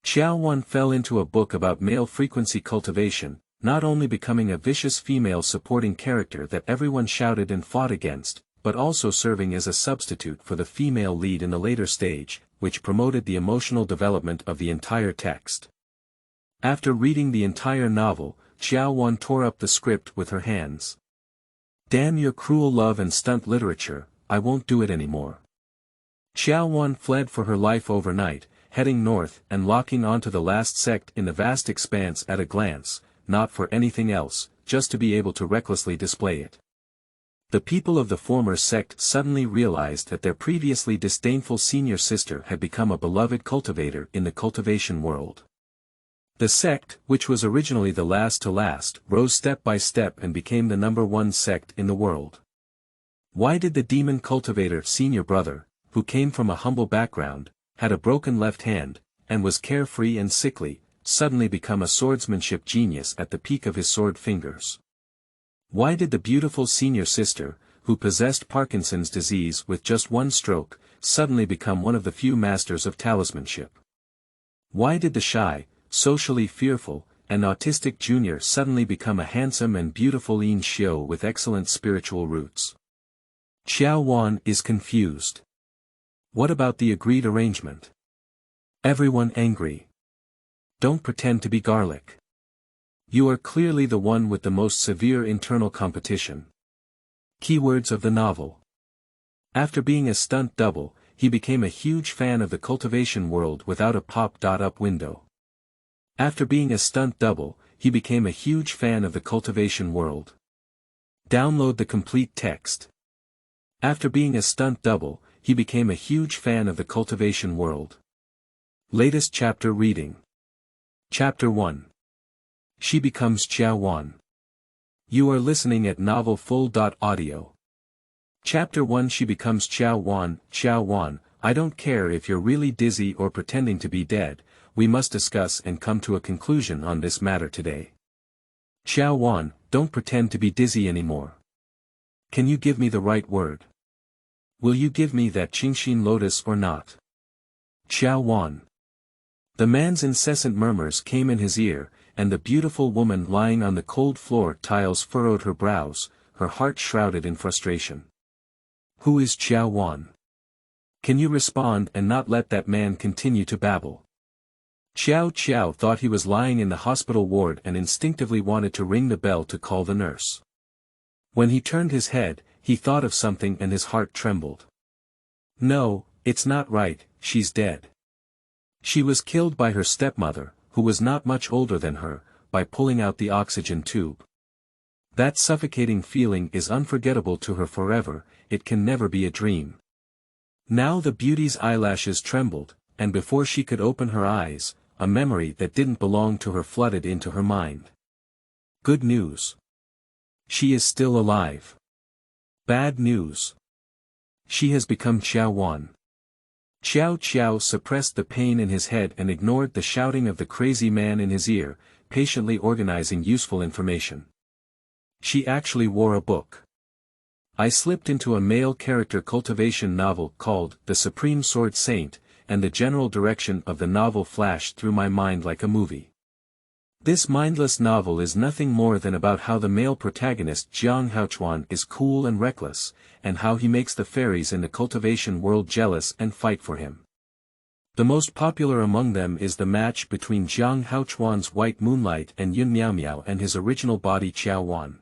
Qiao Wan fell into a book about male frequency cultivation, not only becoming a vicious female supporting character that everyone shouted and fought against, but also serving as a substitute for the female lead in the later stage, which promoted the emotional development of the entire text. After reading the entire novel, Qiao Wan tore up the script with her hands. "Damn your cruel love and stunt literature, I won't do it anymore." Qiao Wan fled for her life overnight, heading north and locking onto the last sect in the vast expanse at a glance, not for anything else, just to be able to recklessly display it. The people of the former sect suddenly realized that their previously disdainful senior sister had become a beloved cultivator in the cultivation world. The sect, which was originally the last to last, rose step by step and became the #1 sect in the world. Why did the demon cultivator senior brother, who came from a humble background, had a broken left hand, and was carefree and sickly, suddenly become a swordsmanship genius at the peak of his sword fingers? Why did the beautiful senior sister, who possessed Parkinson's disease with just one stroke, suddenly become one of the few masters of talismanship? Why did the shy, socially fearful, and autistic junior suddenly become a handsome and beautiful Yin Xiu with excellent spiritual roots? Qiao Wan is confused. What about the agreed arrangement? Everyone angry. Don't pretend to be garlic. You are clearly the one with the most severe internal competition. Keywords of the novel. After being a stunt double, he became a huge fan of the cultivation world without a pop-up window. After being a stunt double, he became a huge fan of the cultivation world. Download the complete text. After being a stunt double, he became a huge fan of the cultivation world. Latest chapter reading. Chapter 1. She becomes Qiao Wan. You are listening at novelfull.audio. Chapter 1. She becomes Qiao Wan. Qiao Wan, I don't care if you're really dizzy or pretending to be dead, we must discuss and come to a conclusion on this matter today. Qiao Wan, don't pretend to be dizzy anymore. Can you give me the right word? Will you give me that Qingxin lotus or not? Qiao Wan. The man's incessant murmurs came in his ear, and the beautiful woman lying on the cold floor tiles furrowed her brows, her heart shrouded in frustration. Who is Qiao Wan? Can you respond and not let that man continue to babble? Qiao thought he was lying in the hospital ward and instinctively wanted to ring the bell to call the nurse. When he turned his head, he thought of something and his heart trembled. No, it's not right, she's dead. She was killed by her stepmother, who was not much older than her, by pulling out the oxygen tube. That suffocating feeling is unforgettable to her forever, it can never be a dream. Now the beauty's eyelashes trembled, and before she could open her eyes, a memory that didn't belong to her flooded into her mind. Good news. She is still alive. Bad news. She has become Qiao Wan. Qiao suppressed the pain in his head and ignored the shouting of the crazy man in his ear, patiently organizing useful information. She actually wore a book. I slipped into a male character cultivation novel called The Supreme Sword Saint, and the general direction of the novel flashed through my mind like a movie. This mindless novel is nothing more than about how the male protagonist Jiang Haochuan is cool and reckless, and how he makes the fairies in the cultivation world jealous and fight for him. The most popular among them is the match between Jiang Haochuan's White Moonlight and Yun Miao and his original body Qiao Wan.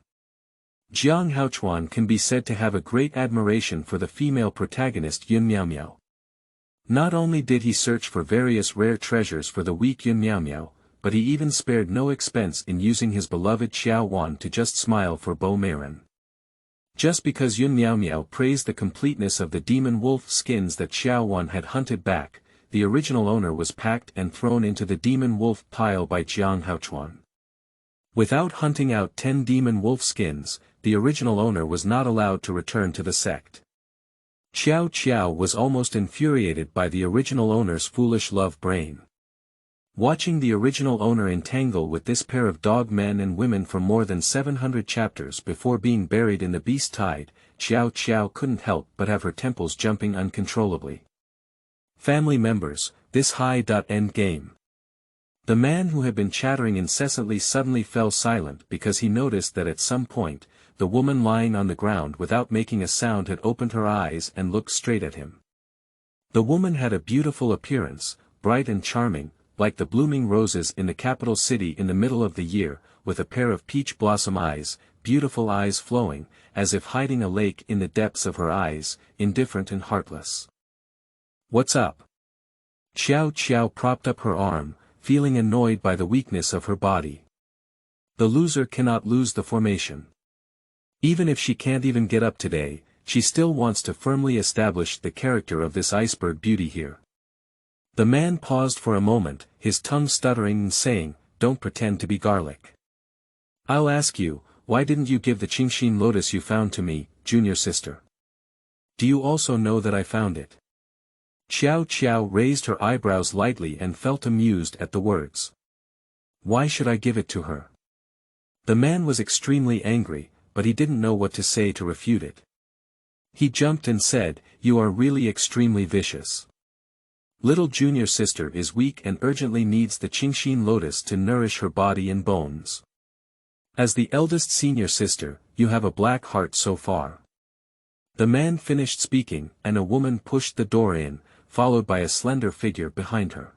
Jiang Haochuan can be said to have a great admiration for the female protagonist Yun Miao. Not only did he search for various rare treasures for the weak Yun Miao, but he even spared no expense in using his beloved Qiao Wan to just smile for Bo Meiren. Just because Yun Miao praised the completeness of the demon wolf skins that Qiao Wan had hunted back, the original owner was packed and thrown into the demon wolf pile by Jiang Haochuan. Without hunting out 10 demon wolf skins, the original owner was not allowed to return to the sect. Qiao was almost infuriated by the original owner's foolish love brain. Watching the original owner entangle with this pair of dog men and women for more than 700 chapters before being buried in the beast tide, Qiao couldn't help but have her temples jumping uncontrollably. Family members, this high-end game. The man who had been chattering incessantly suddenly fell silent because he noticed that at some point, the woman lying on the ground without making a sound had opened her eyes and looked straight at him. The woman had a beautiful appearance, bright and charming, like the blooming roses in the capital city in the middle of the year, with a pair of peach blossom eyes, beautiful eyes flowing, as if hiding a lake in the depths of her eyes, indifferent and heartless. "What's up?" Qiao propped up her arm, feeling annoyed by the weakness of her body. The loser cannot lose the formation. Even if she can't even get up today, she still wants to firmly establish the character of this iceberg beauty here. The man paused for a moment, his tongue stuttering and saying, "Don't pretend to be garlic. I'll ask you, why didn't you give the Qingxin lotus you found to me, junior sister? Do you also know that I found it?" Qiao raised her eyebrows lightly and felt amused at the words. Why should I give it to her? The man was extremely angry, but he didn't know what to say to refute it. He jumped and said, "You are really extremely vicious. Little junior sister is weak and urgently needs the Qingxin lotus to nourish her body and bones. As the eldest senior sister, you have a black heart so far." The man finished speaking, and a woman pushed the door in, followed by a slender figure behind her.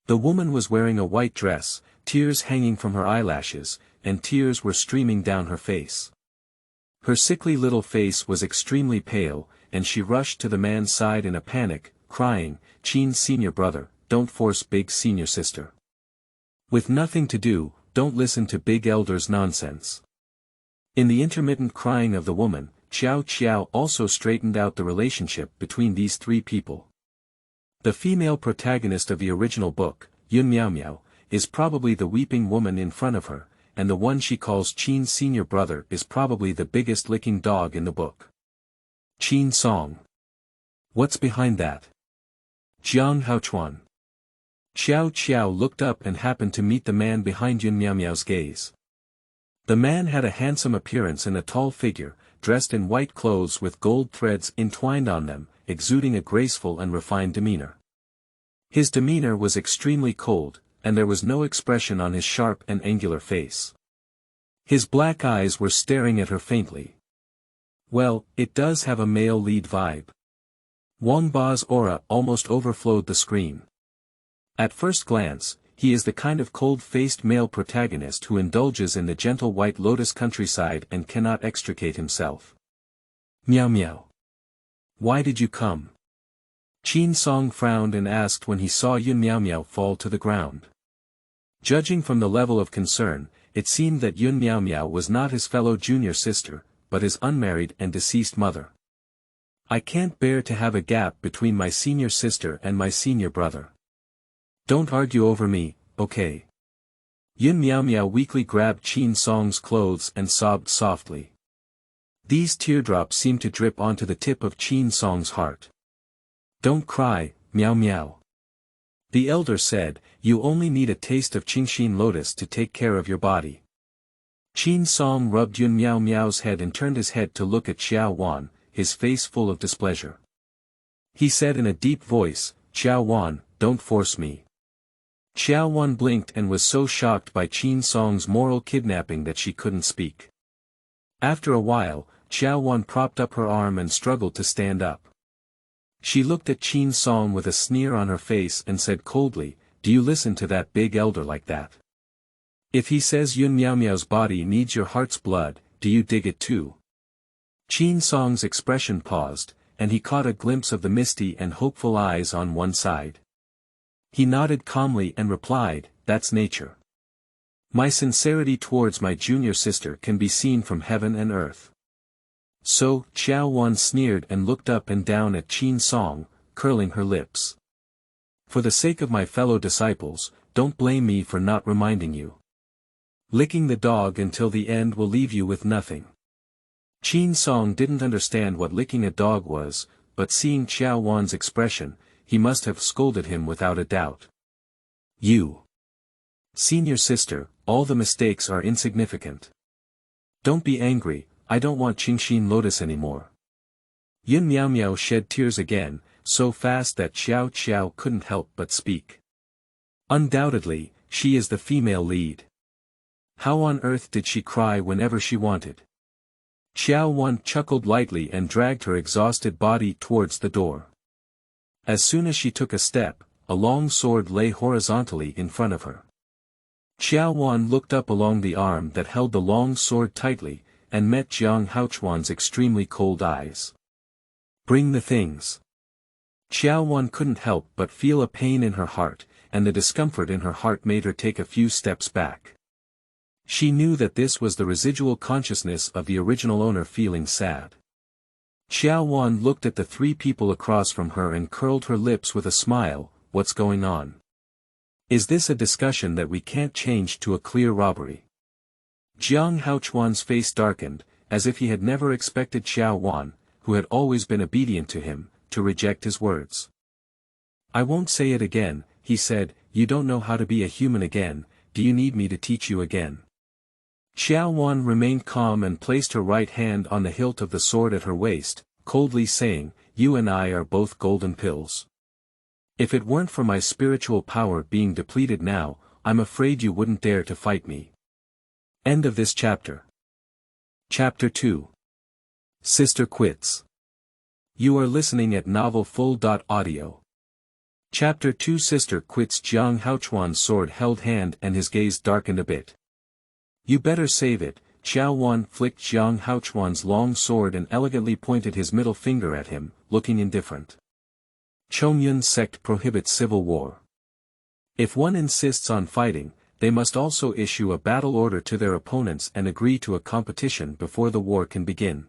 The woman was wearing a white dress, tears hanging from her eyelashes, and tears were streaming down her face. Her sickly little face was extremely pale, and she rushed to the man's side in a panic, crying, "Qin's senior brother, don't force big senior sister. With nothing to do, don't listen to big elder's nonsense." In the intermittent crying of the woman, Qiao also straightened out the relationship between these three people. The female protagonist of the original book, Yun Miao, is probably the weeping woman in front of her, and the one she calls Qin's senior brother is probably the biggest licking dog in the book. Qin Song. What's behind that? Jiang Haochuan. Qiao looked up and happened to meet the man behind Yun Miao's gaze. The man had a handsome appearance and a tall figure, dressed in white clothes with gold threads entwined on them, exuding a graceful and refined demeanor. His demeanor was extremely cold, and there was no expression on his sharp and angular face. His black eyes were staring at her faintly. Well, it does have a male lead vibe. Wang Ba's aura almost overflowed the screen. At first glance, he is the kind of cold-faced male protagonist who indulges in the gentle white lotus countryside and cannot extricate himself. Miao. Why did you come? Qin Song frowned and asked when he saw Yun Miao fall to the ground. Judging from the level of concern, it seemed that Yun Miao was not his fellow junior sister, but his unmarried and deceased mother. I can't bear to have a gap between my senior sister and my senior brother. Don't argue over me, okay? Yun Miao weakly grabbed Qin Song's clothes and sobbed softly. These teardrops seemed to drip onto the tip of Qin Song's heart. Don't cry, Miao. The elder said, you only need a taste of Qingxin lotus to take care of your body. Qin Song rubbed Yun Miao's head and turned his head to look at Qiao Wan, his face full of displeasure. He said in a deep voice, Qiao Wan, don't force me. Qiao Wan blinked and was so shocked by Qin Song's moral kidnapping that she couldn't speak. After a while, Qiao Wan propped up her arm and struggled to stand up. She looked at Qin Song with a sneer on her face and said coldly, do you listen to that big elder like that? If he says Yun Miao's body needs your heart's blood, do you dig it too? Qin Song's expression paused, and he caught a glimpse of the misty and hopeful eyes on one side. He nodded calmly and replied, that's nature. My sincerity towards my junior sister can be seen from heaven and earth. So, Qiao Wan sneered and looked up and down at Qin Song, curling her lips. For the sake of my fellow disciples, don't blame me for not reminding you. Licking the dog until the end will leave you with nothing. Qin Song didn't understand what licking a dog was, but seeing Qiao Wan's expression, he must have scolded him without a doubt. You. Senior sister, all the mistakes are insignificant. Don't be angry, I don't want Qingxin lotus anymore. Yun Miao shed tears again, so fast that Qiao couldn't help but speak. Undoubtedly, she is the female lead. How on earth did she cry whenever she wanted? Qiao Wan chuckled lightly and dragged her exhausted body towards the door. As soon as she took a step, a long sword lay horizontally in front of her. Qiao Wan looked up along the arm that held the long sword tightly, and met Jiang Haochuan's extremely cold eyes. Bring the things. Qiao Wan couldn't help but feel a pain in her heart, and the discomfort in her heart made her take a few steps back. She knew that this was the residual consciousness of the original owner feeling sad. Qiao Wan looked at the three people across from her and curled her lips with a smile. What's going on? Is this a discussion that we can't change to a clear robbery? Jiang Haochuan's face darkened, as if he had never expected Qiao Wan, who had always been obedient to him, to reject his words. I won't say it again, he said. You don't know how to be a human again. Do you need me to teach you again? Qiao Wan remained calm and placed her right hand on the hilt of the sword at her waist, coldly saying, you and I are both golden pills. If it weren't for my spiritual power being depleted now, I'm afraid you wouldn't dare to fight me. End of this chapter. Chapter 2. Sister Quits. You are listening at novelfull.audio. Chapter 2. Sister Quits. Jiang Haochuan's sword held hand and his gaze darkened a bit. You better save it. Qiao Wan flicked Jiang Haochuan's long sword and elegantly pointed his middle finger at him, looking indifferent. Chongyun sect prohibits civil war. If one insists on fighting, they must also issue a battle order to their opponents and agree to a competition before the war can begin.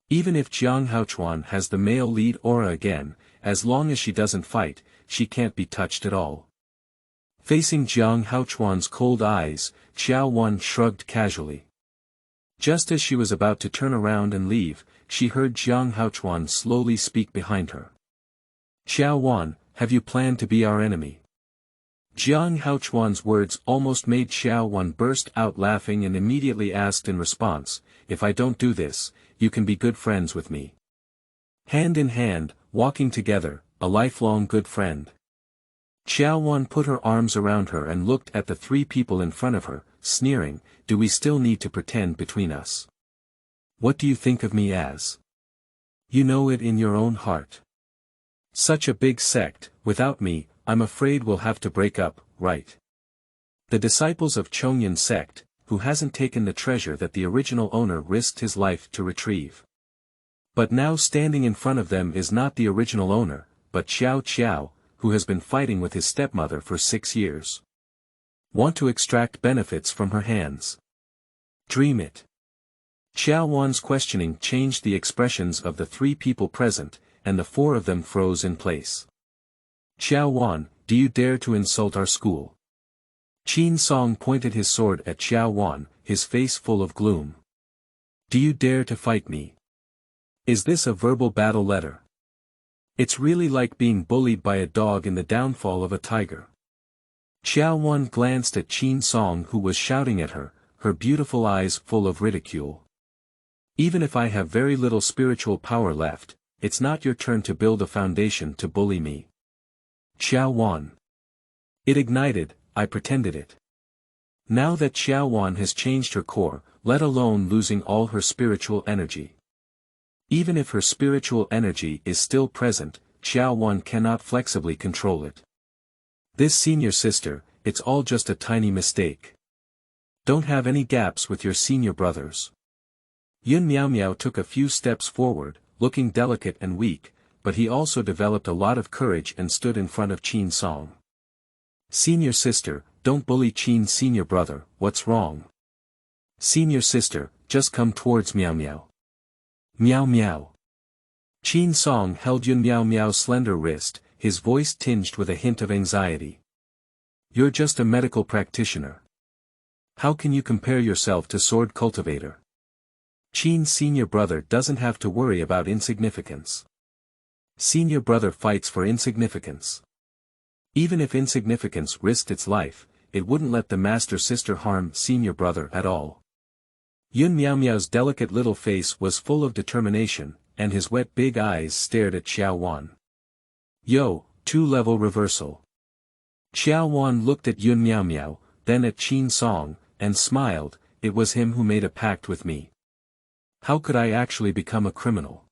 Even if Jiang Haochuan has the male lead aura again, as long as she doesn't fight, she can't be touched at all. Facing Jiang Haochuan's cold eyes, Qiao Wan shrugged casually. Just as she was about to turn around and leave, she heard Jiang Haochuan slowly speak behind her. Qiao Wan, have you planned to be our enemy? Jiang Haochuan's words almost made Qiao Wan burst out laughing and immediately asked in response, if I don't do this, you can be good friends with me. Hand in hand, walking together, a lifelong good friend. Qiao Wan put her arms around her and looked at the three people in front of her, sneering, do we still need to pretend between us? What do you think of me as? You know it in your own heart. Such a big sect, without me, I'm afraid we'll have to break up, right? The disciples of Chongyun sect, who hasn't taken the treasure that the original owner risked his life to retrieve. But now standing in front of them is not the original owner, but Qiao, who has been fighting with his stepmother for 6 years. Want to extract benefits from her hands. Dream it. Qiao Wan's questioning changed the expressions of the three people present, and the four of them froze in place. Qiao Wan, do you dare to insult our school? Qin Song pointed his sword at Qiao Wan, his face full of gloom. Do you dare to fight me? Is this a verbal battle letter? It's really like being bullied by a dog in the downfall of a tiger. Qiao Wan glanced at Qin Song who was shouting at her, her beautiful eyes full of ridicule. Even if I have very little spiritual power left, it's not your turn to build a foundation to bully me. Qiao Wan. It ignited, I pretended it. Now that Qiao Wan has changed her core, let alone losing all her spiritual energy. Even if her spiritual energy is still present, Qiao Wan cannot flexibly control it. This senior sister, it's all just a tiny mistake. Don't have any gaps with your senior brothers. Yun Miao Miao took a few steps forward, looking delicate and weak, but he also developed a lot of courage and stood in front of Qin Song. Senior sister, don't bully Qin's senior brother, what's wrong? Senior sister, just come towards Miao Miao. Miao Miao. Qin Song held Yun Miao Miao's slender wrist, his voice tinged with a hint of anxiety. You're just a medical practitioner. How can you compare yourself to Sword Cultivator? Qin's senior brother doesn't have to worry about insignificance. Senior brother fights for insignificance. Even if insignificance risked its life, it wouldn't let the master sister harm senior brother at all. Yun Miao Miao's delicate little face was full of determination, and his wet big eyes stared at Qiao Wan. Yo, 2-level reversal. Qiao Wan looked at Yun Miao Miao, then at Qin Song, and smiled. It was him who made a pact with me. How could I actually become a criminal?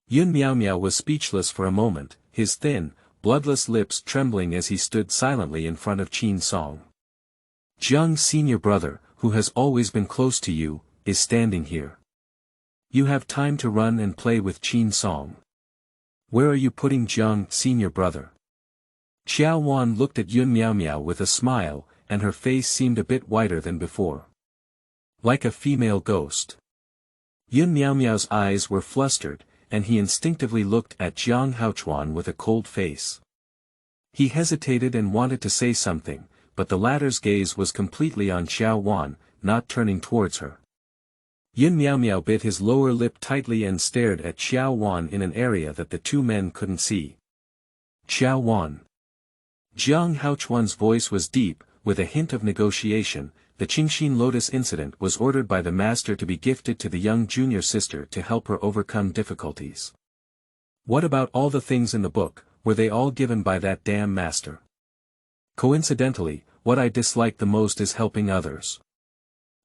Yun Miao Miao was speechless for a moment, his thin, bloodless lips trembling as he stood silently in front of Qin Song. Jiang's senior brother, who has always been close to you, is standing here. You have time to run and play with Qin Song. Where are you putting Jiang, senior brother? Qiao Wan looked at Yun Miao Miao with a smile, and her face seemed a bit whiter than before. Like a female ghost. Yun Miao Miao's eyes were flustered, and he instinctively looked at Jiang Haochuan with a cold face. He hesitated and wanted to say something, but the latter's gaze was completely on Qiao Wan, not turning towards her. Yun Miao Miao bit his lower lip tightly and stared at Qiao Wan in an area that the two men couldn't see. Qiao Wan. Jiang Haochuan's voice was deep, with a hint of negotiation. The Qingxin Lotus incident was ordered by the master to be gifted to the young junior sister to help her overcome difficulties. What about all the things in the book, were they all given by that damn master? Coincidentally, what I dislike the most is helping others.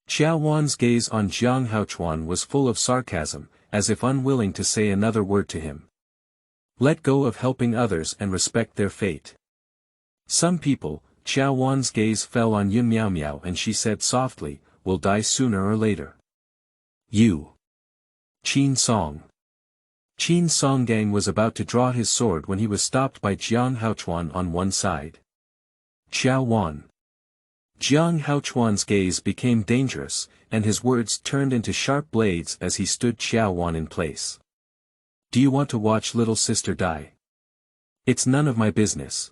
Qiao Wan's gaze on Jiang Haochuan was full of sarcasm, as if unwilling to say another word to him. Let go of helping others and respect their fate. Some people. Qiao Wan's gaze fell on Yun Miao Miao and she said softly, will die sooner or later. You. Qin Song. Qin Songgang was about to draw his sword when he was stopped by Jiang Haochuan on one side. Qiao Wan. Jiang Haochuan's gaze became dangerous, and his words turned into sharp blades as he stood Qiao Wan in place. Do you want to watch little sister die? It's none of my business.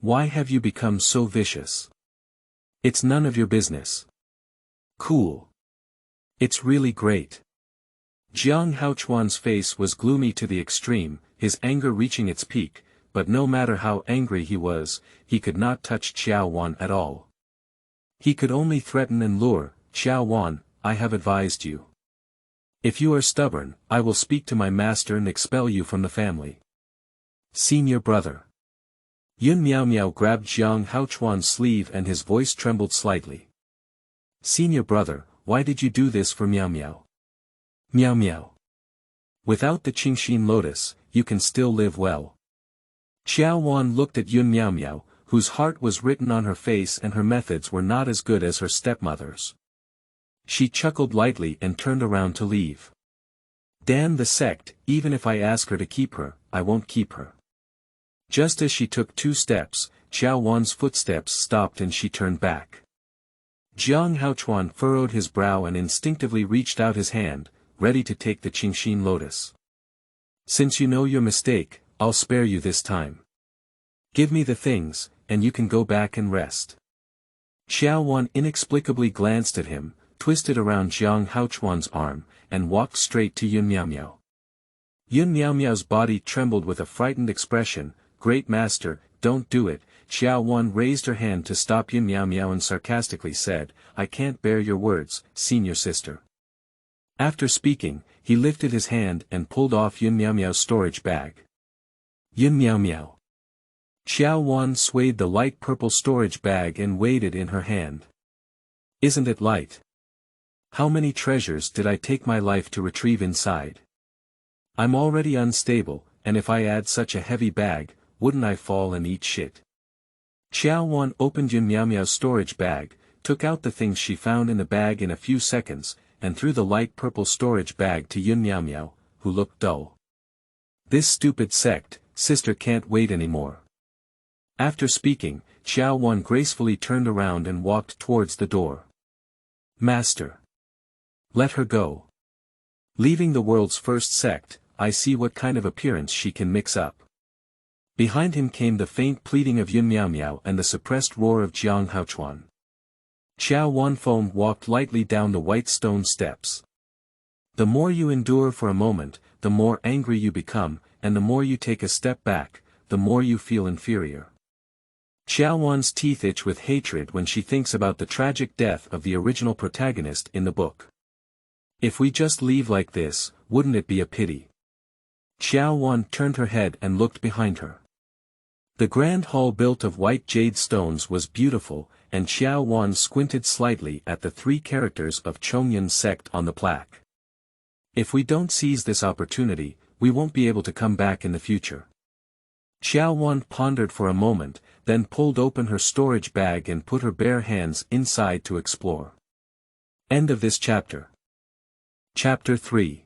Why have you become so vicious? It's none of your business. Cool. It's really great. Jiang Haochuan's face was gloomy to the extreme, his anger reaching its peak, but no matter how angry he was, he could not touch Qiao Wan at all. He could only threaten and lure. Qiao Wan, I have advised you. If you are stubborn, I will speak to my master and expel you from the family. Senior brother. Yun Miao Miao grabbed Jiang Haochuan's sleeve and his voice trembled slightly. Senior brother, why did you do this for Miao Miao? Miao Miao. Without the Qingxin Lotus, you can still live well. Qiao Wan looked at Yun Miao Miao, whose heart was written on her face and her methods were not as good as her stepmother's. She chuckled lightly and turned around to leave. Damn the sect, even if I ask her to keep her, I won't keep her. Just as she took 2 steps, Qiao Wan's footsteps stopped and she turned back. Jiang Haochuan furrowed his brow and instinctively reached out his hand, ready to take the Qingxin Lotus. Since you know your mistake, I'll spare you this time. Give me the things, and you can go back and rest. Qiao Wan inexplicably glanced at him, twisted around Jiang Haochuan's arm, and walked straight to Yun Miao Miao. Yun Miao Miao's body trembled with a frightened expression. Great master, don't do it. Qiao Wan raised her hand to stop Yun Miao Miao and sarcastically said, I can't bear your words, senior sister. After speaking, he lifted his hand and pulled off Yun Miao Miao's storage bag. Yun Miao Miao. Qiao Wan swayed the light purple storage bag and weighed it in her hand. Isn't it light? How many treasures did I take my life to retrieve inside? I'm already unstable, and if I add such a heavy bag, wouldn't I fall and eat shit? Qiao Wan opened Yun Miao Miao's storage bag, took out the things she found in the bag in a few seconds, and threw the light purple storage bag to Yun Miao Miao, who looked dull. This stupid sect, sister can't wait anymore. After speaking, Qiao Wan gracefully turned around and walked towards the door. Master. Let her go. Leaving the world's first sect, I see what kind of appearance she can mix up. Behind him came the faint pleading of Yun Miao Miao and the suppressed roar of Jiang Haochuan. Qiao Wan foamed walked lightly down the white stone steps. The more you endure for a moment, the more angry you become, and the more you take a step back, the more you feel inferior. Qiao Wan's teeth itch with hatred when she thinks about the tragic death of the original protagonist in the book. If we just leave like this, wouldn't it be a pity? Qiao Wan turned her head and looked behind her. The grand hall built of white jade stones was beautiful, and Qiao Wan squinted slightly at the 3 characters of Chongyun sect on the plaque. If we don't seize this opportunity, we won't be able to come back in the future. Qiao Wan pondered for a moment, then pulled open her storage bag and put her bare hands inside to explore. End of this chapter. Chapter 3.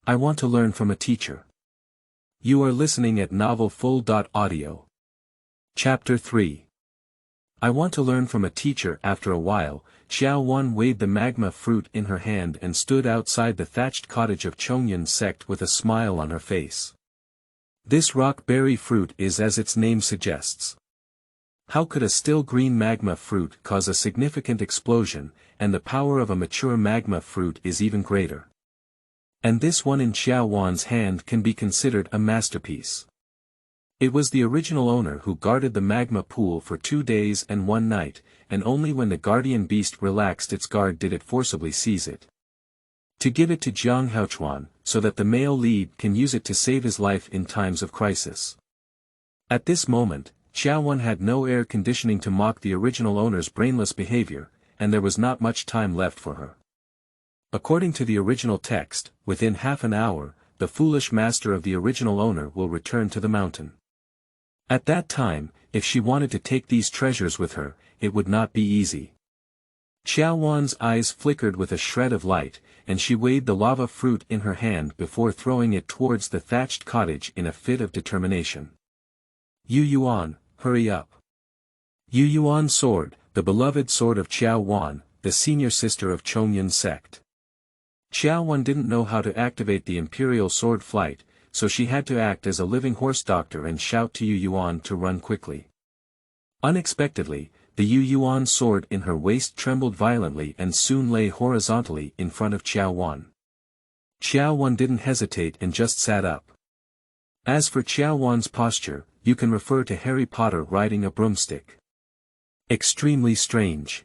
I want to learn from a teacher. You are listening at novelfull.audio. Chapter 3. I want to learn from a teacher. After a while, Qiao Wan weighed the magma fruit in her hand and stood outside the thatched cottage of Chongyun sect with a smile on her face. This rock berry fruit is as its name suggests. How could a still green magma fruit cause a significant explosion, and the power of a mature magma fruit is even greater. And this one in Qiao Wan's hand can be considered a masterpiece. It was the original owner who guarded the magma pool for 2 days and 1 night, and only when the guardian beast relaxed its guard did it forcibly seize it. To give it to Jiang Haochuan, so that the male lead can use it to save his life in times of crisis. At this moment, Qiao Wan had no air conditioning to mock the original owner's brainless behavior, and there was not much time left for her. According to the original text, within half an hour, the foolish master of the original owner will return to the mountain. At that time, if she wanted to take these treasures with her, it would not be easy. Qiao Wan's eyes flickered with a shred of light, and she weighed the lava fruit in her hand before throwing it towards the thatched cottage in a fit of determination. Yu Yuan, hurry up. Yu Yuan's sword, the beloved sword of Qiao Wan, the senior sister of Chongyun sect. Qiao Wan didn't know how to activate the imperial sword flight, so she had to act as a living horse doctor and shout to Yu Yuan to run quickly. Unexpectedly, the Yu Yuan sword in her waist trembled violently and soon lay horizontally in front of Qiao Wan. Qiao Wan didn't hesitate and just sat up. As for Qiao Wan's posture, you can refer to Harry Potter riding a broomstick. Extremely strange.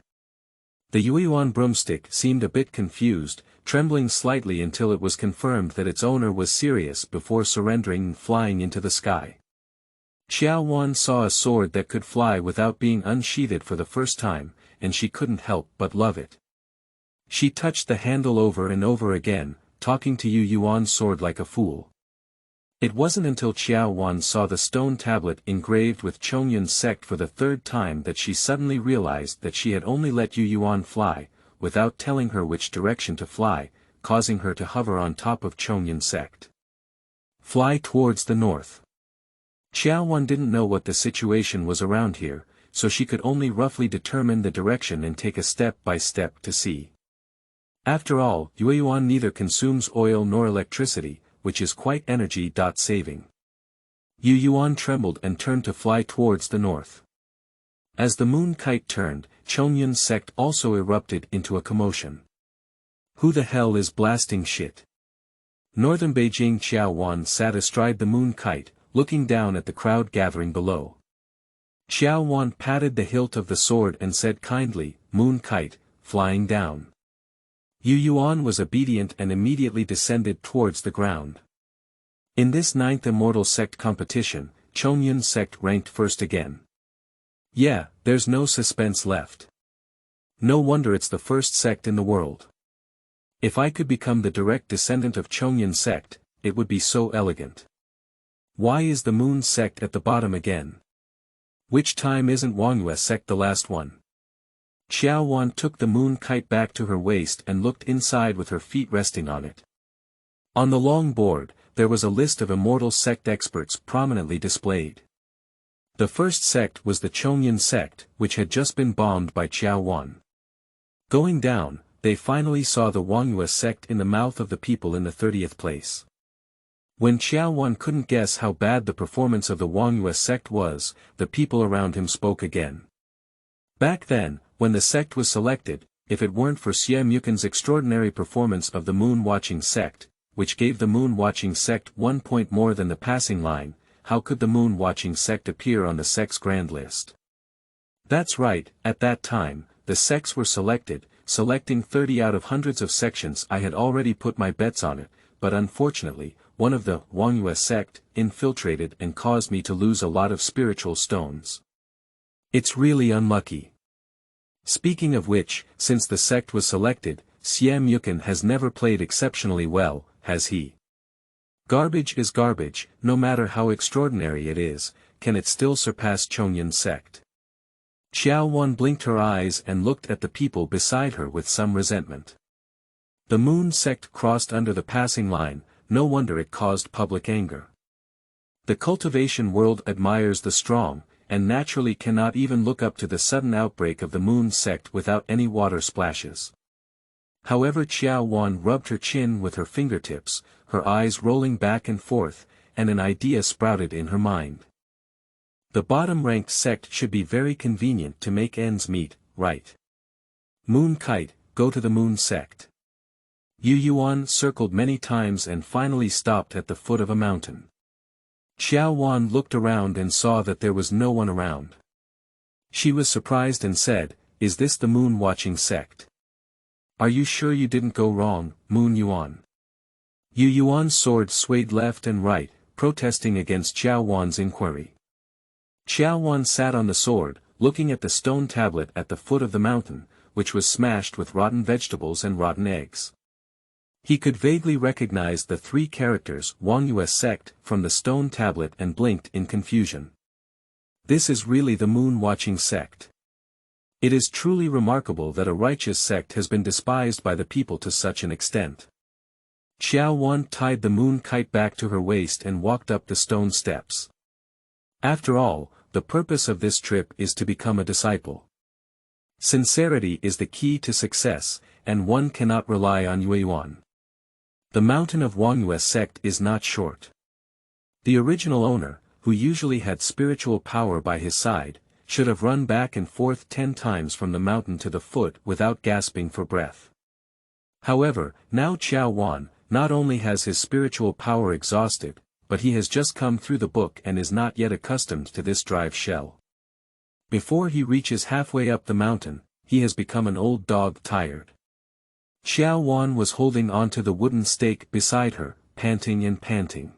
The Yu Yuan broomstick seemed a bit confused, trembling slightly until it was confirmed that its owner was serious before surrendering and flying into the sky. Qiao Wan saw a sword that could fly without being unsheathed for the first time, and she couldn't help but love it. She touched the handle over and over again, talking to Yu Yuan's sword like a fool. It wasn't until Qiao Wan saw the stone tablet engraved with Chongyun sect for the 3rd time that she suddenly realized that she had only let Yu Yuan fly, without telling her which direction to fly, causing her to hover on top of Chongyun sect. Fly towards the north. Qiao Wan didn't know what the situation was around here, so she could only roughly determine the direction and take a step by step to see. After all, Yu Yuan neither consumes oil nor electricity, which is quite energy-saving. Yu Yuan trembled and turned to fly towards the north. As the moon kite turned, Chongyun sect also erupted into a commotion. Who the hell is blasting shit? Northern Beijing. Qiao Wan sat astride the moon kite, looking down at the crowd gathering below. Qiao Wan patted the hilt of the sword and said kindly, "Moon kite, flying down." Yu Yuan was obedient and immediately descended towards the ground. In this 9th Immortal Sect competition, Chongyun sect ranked first again. Yeah, there's no suspense left. No wonder it's the first sect in the world. If I could become the direct descendant of Chongyun sect, it would be so elegant. Why is the Moon sect at the bottom again? Which time isn't Wangyue sect the last one? Qiao Wan took the moon kite back to her waist and looked inside with her feet resting on it. On the long board, there was a list of Immortal Sect experts prominently displayed. The first sect was the Chongyun sect, which had just been bombed by Qiao Wan. Going down, they finally saw the Wangyue sect in the mouth of the people in the 30th place. When Qiao Wan couldn't guess how bad the performance of the Wangyue sect was, the people around him spoke again. Back then, when the sect was selected, if it weren't for Xie Mukin's extraordinary performance of the moon-watching sect, which gave the moon-watching sect 1 point more than the passing line, how could the moon-watching sect appear on the sect's grand list? That's right, at that time, the sects were selecting 30 out of hundreds of sections. I had already put my bets on it, but unfortunately, one of the Poor Sect infiltrated and caused me to lose a lot of spiritual stones. It's really unlucky. Speaking of which, since the sect was selected, Xiam Yukin has never played exceptionally well, has he? Garbage is garbage, no matter how extraordinary it is, can it still surpass Chongyun's sect? Qiao Wan blinked her eyes and looked at the people beside her with some resentment. The Moon sect crossed under the passing line, no wonder it caused public anger. The cultivation world admires the strong, and naturally cannot even look up to the sudden outbreak of the Moon sect without any water splashes. However, Qiao Wan rubbed her chin with her fingertips, her eyes rolling back and forth, and an idea sprouted in her mind. The bottom-ranked sect should be very convenient to make ends meet, right? Moon Kite, go to the Moon sect. Yu Yuan circled many times and finally stopped at the foot of a mountain. Qiao Wan looked around and saw that there was no one around. She was surprised and said, "Is this the moon-watching sect? Are you sure you didn't go wrong, Moon Yuan?" Yu Yuan's sword swayed left and right, protesting against Qiao Wan's inquiry. Qiao Wan sat on the sword, looking at the stone tablet at the foot of the mountain, which was smashed with rotten vegetables and rotten eggs. He could vaguely recognize the three characters Poor Sect from the stone tablet and blinked in confusion. This is really the moon-watching sect. It is truly remarkable that a righteous sect has been despised by the people to such an extent. Qiao Wan tied the moon kite back to her waist and walked up the stone steps. After all, the purpose of this trip is to become a disciple. Sincerity is the key to success, and one cannot rely on Yuan. The mountain of Poor Sect is not short. The original owner, who usually had spiritual power by his side, should have run back and forth 10 times from the mountain to the foot without gasping for breath. However, now Qiao Wan, not only has his spiritual power exhausted, but he has just come through the book and is not yet accustomed to this drive shell. Before he reaches halfway up the mountain, he has become an old dog tired. Qiao Wan was holding onto the wooden stake beside her, panting and panting.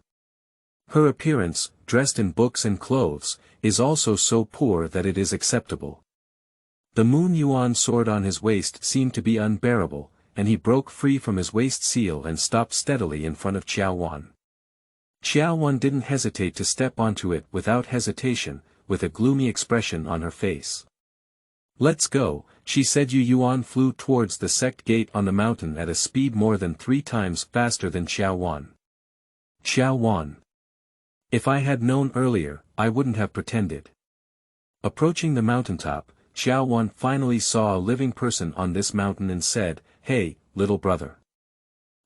Her appearance, dressed in books and clothes, is also so poor that it is acceptable. The Moon Yuan sword on his waist seemed to be unbearable, and he broke free from his waist seal and stopped steadily in front of Qiao Wan. Qiao Wan didn't hesitate to step onto it without hesitation, with a gloomy expression on her face. "Let's go," she said. Yu Yuan flew towards the sect gate on the mountain at a speed more than 3 times faster than Qiao Wan. Qiao Wan. If I had known earlier, I wouldn't have pretended. Approaching the mountaintop, Qiao Wan finally saw a living person on this mountain and said, "Hey, little brother."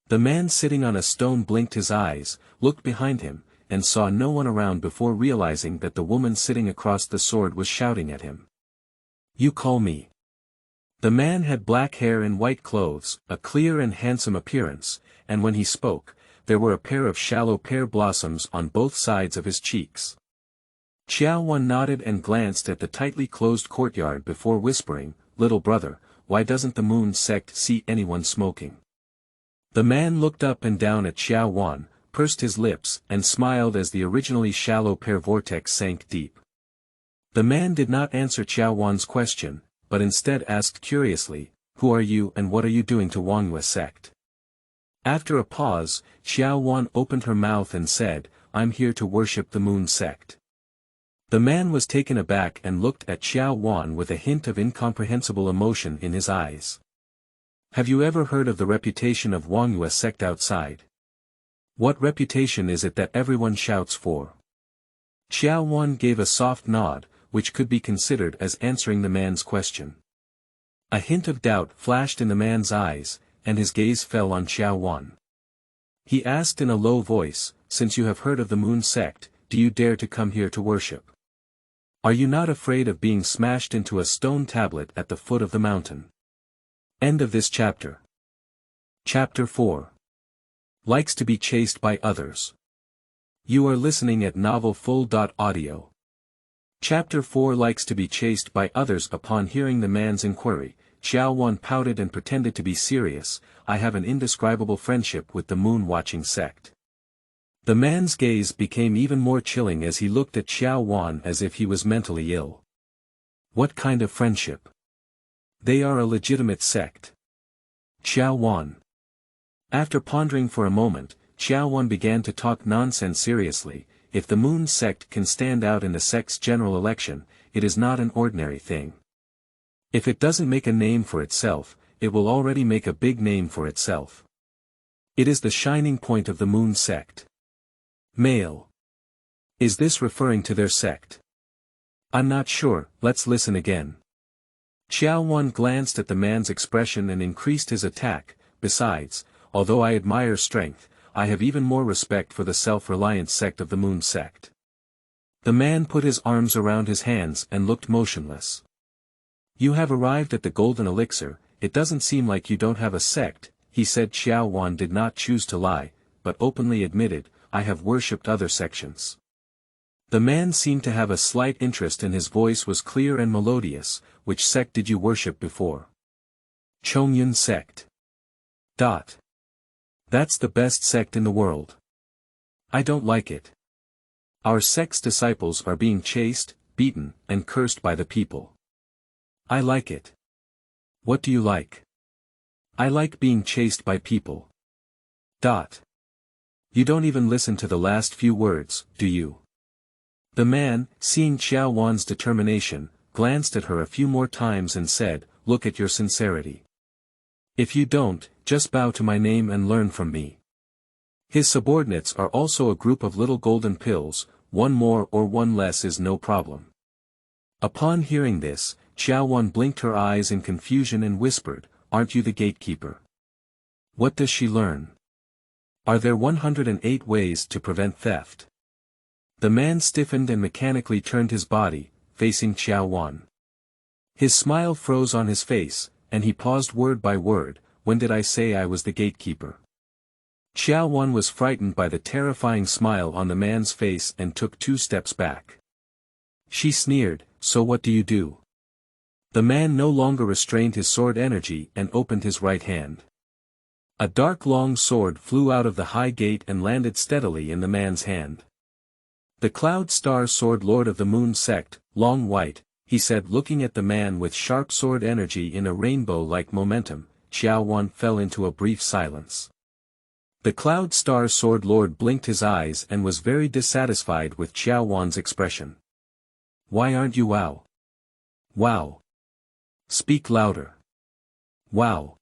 The man sitting on a stone blinked his eyes, looked behind him, and saw no one around before realizing that the woman sitting across the sword was shouting at him. "You call me?" The man had black hair and white clothes, a clear and handsome appearance, and when he spoke, there were a pair of shallow pear blossoms on both sides of his cheeks. Qiao Wan nodded and glanced at the tightly closed courtyard before whispering, "Little brother, why doesn't the Moon sect see anyone smoking?" The man looked up and down at Qiao Wan, pursed his lips, and smiled as the originally shallow pear vortex sank deep. The man did not answer Qiao Wan's question, but instead asked curiously, "Who are you and what are you doing to Poor Sect?" After a pause, Qiao Wan opened her mouth and said, "I'm here to worship the Moon sect." The man was taken aback and looked at Qiao Wan with a hint of incomprehensible emotion in his eyes. "Have you ever heard of the reputation of Poor Sect outside? What reputation is it that everyone shouts for?" Qiao Wan gave a soft nod, which could be considered as answering the man's question. A hint of doubt flashed in the man's eyes, and his gaze fell on Qiao Wan. He asked in a low voice, "Since you have heard of the Moon sect, do you dare to come here to worship? Are you not afraid of being smashed into a stone tablet at the foot of the mountain?" End of this chapter. Chapter 4. Likes to be chased by others. You are listening at novelfull.audio. Chapter 4. Likes to be chased by others. Upon hearing the man's inquiry, Qiao Wan pouted and pretended to be serious. I have an indescribable friendship with the moon-watching sect. The man's gaze became even more chilling as he looked at Qiao Wan as if he was mentally ill. What kind of friendship? They are a legitimate sect. Qiao Wan. After pondering for a moment, Qiao Wan began to talk nonsense seriously. If the moon sect can stand out in the sect's general election, it is not an ordinary thing. If it doesn't make a name for itself, it will already make a big name for itself. It is the shining point of the moon sect. Male. Is this referring to their sect? I'm not sure, let's listen again. Qiao Wan glanced at the man's expression and increased his attack. Besides, although I admire strength, I have even more respect for the self-reliant sect of the moon sect. The man put his arms around his hands and looked motionless. You have arrived at the golden elixir. It doesn't seem like you don't have a sect, he said. Qiao Wan did not choose to lie, but openly admitted, I have worshipped other sections. The man seemed to have a slight interest and his voice was clear and melodious. Which sect did you worship before? Chongyun sect. That's the best sect in the world. I don't like it. Our sect's disciples are being chased, beaten, and cursed by the people. I like it. What do you like? I like being chased by people. You don't even listen to the last few words, do you? The man, seeing Qiao Wan's determination, glanced at her a few more times and said, look at your sincerity. If you don't, just bow to my name and learn from me. His subordinates are also a group of little golden pills, one more or one less is no problem. Upon hearing this, Qiao Wan blinked her eyes in confusion and whispered, aren't you the gatekeeper? What does she learn? Are there 108 ways to prevent theft? The man stiffened and mechanically turned his body, facing Qiao Wan. His smile froze on his face, and he paused word by word, when did I say I was the gatekeeper? Qiao Wan was frightened by the terrifying smile on the man's face and took 2 steps back. She sneered, so what do you do? The man no longer restrained his sword energy and opened his right hand. A dark long sword flew out of the high gate and landed steadily in the man's hand. The Cloud Star Sword Lord of the Moon Sect, long white, he said looking at the man with sharp sword energy in a rainbow-like momentum. Qiao Wan fell into a brief silence. The Cloud Star Sword Lord blinked his eyes and was very dissatisfied with Qiao Wan's expression. Why aren't you wow? Wow. Speak louder. Wow.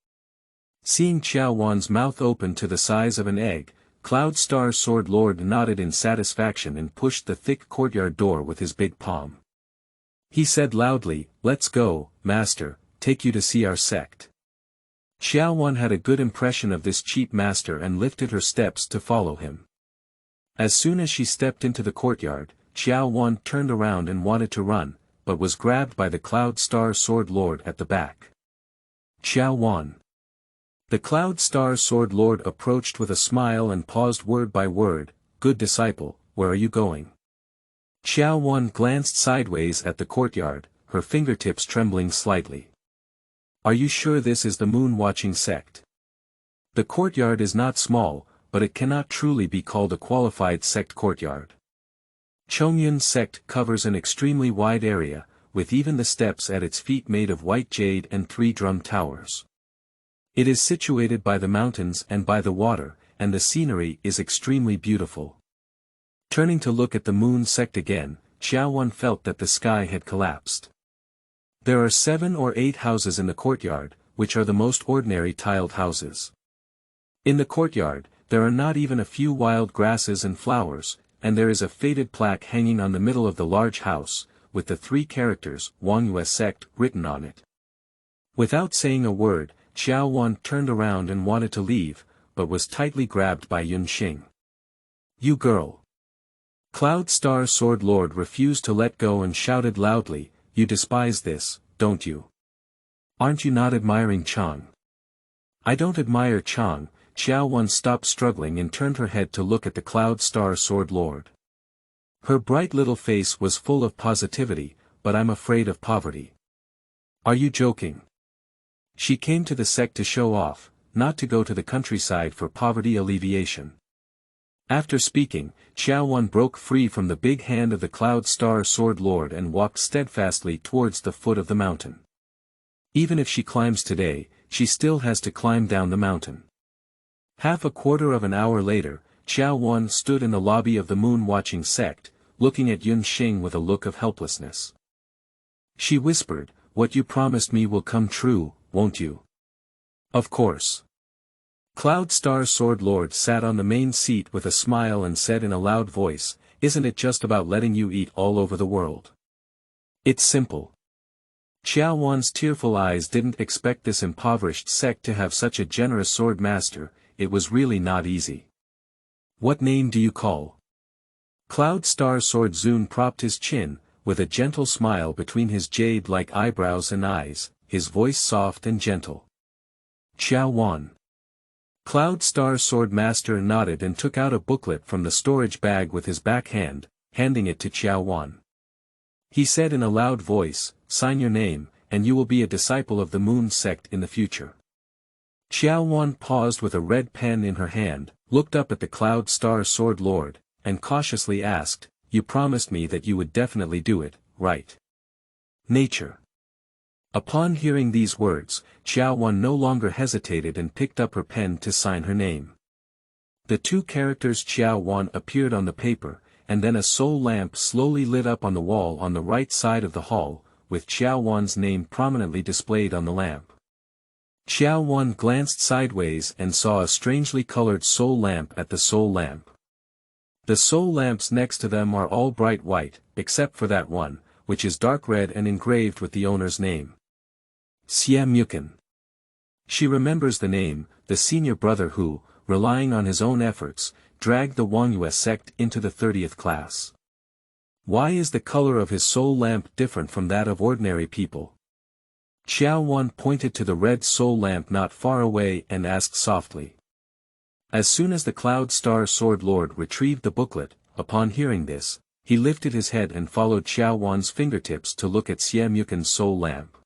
Seeing Qiao Wan's mouth open to the size of an egg, Cloud Star Sword Lord nodded in satisfaction and pushed the thick courtyard door with his big palm. He said loudly, let's go, master, take you to see our sect. Qiao Wan had a good impression of this cheap master and lifted her steps to follow him. As soon as she stepped into the courtyard, Qiao Wan turned around and wanted to run, but was grabbed by the Cloud Star Sword Lord at the back. Qiao Wan. The Cloud Star Sword Lord approached with a smile and paused word by word, good disciple, where are you going? Qiao Wan glanced sideways at the courtyard, her fingertips trembling slightly. Are you sure this is the moon-watching sect? The courtyard is not small, but it cannot truly be called a qualified sect courtyard. Chongyun sect covers an extremely wide area, with even the steps at its feet made of white jade and 3 drum towers. It is situated by the mountains and by the water, and the scenery is extremely beautiful. Turning to look at the moon sect again, Qiao Wan felt that the sky had collapsed. There are 7 or 8 houses in the courtyard, which are the most ordinary tiled houses. In the courtyard, there are not even a few wild grasses and flowers, and there is a faded plaque hanging on the middle of the large house, with the 3 characters, Wangyue sect, written on it. Without saying a word, Qiao Wan turned around and wanted to leave, but was tightly grabbed by Yun Xing. You girl! Cloud Star Sword Lord refused to let go and shouted loudly, you despise this, don't you? Aren't you not admiring Chang? I don't admire Chang. Qiao Wan stopped struggling and turned her head to look at the Cloud Star Sword Lord. Her bright little face was full of positivity, but I'm afraid of poverty. Are you joking? She came to the sect to show off, not to go to the countryside for poverty alleviation. After speaking, Qiao Wan broke free from the big hand of the Cloud Star Sword Lord and walked steadfastly towards the foot of the mountain. Even if she climbs today, she still has to climb down the mountain. Half a quarter of an hour later, Qiao Wan stood in the lobby of the moon-watching sect, looking at Yun Xing with a look of helplessness. She whispered, "What you promised me will come true, won't you?" "Of course." Cloud Star Sword Lord sat on the main seat with a smile and said in a loud voice, "Isn't it just about letting you eat all over the world? It's simple." Qiao Wan's tearful eyes didn't expect this impoverished sect to have such a generous sword master. It was really not easy. "What name do you call?" Cloud Star Sword Zun propped his chin, with a gentle smile between his jade-like eyebrows and eyes, his voice soft and gentle. "Qiao Wan." Cloud Star Sword Master nodded and took out a booklet from the storage bag with his back hand, handing it to Qiao Wan. He said in a loud voice, "Sign your name, and you will be a disciple of the Moon Sect in the future." Qiao Wan paused with a red pen in her hand, looked up at the Cloud Star Sword Lord, and cautiously asked, "You promised me that you would definitely do it, right?" "Nature." Upon hearing these words, Qiao Wan no longer hesitated and picked up her pen to sign her name. The two characters Qiao Wan appeared on the paper, and then a soul lamp slowly lit up on the wall on the right side of the hall, with Qiao Wan's name prominently displayed on the lamp. Qiao Wan glanced sideways and saw a strangely colored soul lamp at the soul lamp. The soul lamps next to them are all bright white, except for that one, which is dark red and engraved with the owner's name. Xie Mukin. She remembers the name, the senior brother who, relying on his own efforts, dragged the Wangyue sect into the 30th class. Why is the color of his soul lamp different from that of ordinary people? Qiao Wan pointed to the red soul lamp not far away and asked softly. As soon as the Cloud Star Sword Lord retrieved the booklet, upon hearing this, he lifted his head and followed Qiao Wan's fingertips to look at Xie Mukin's soul lamp.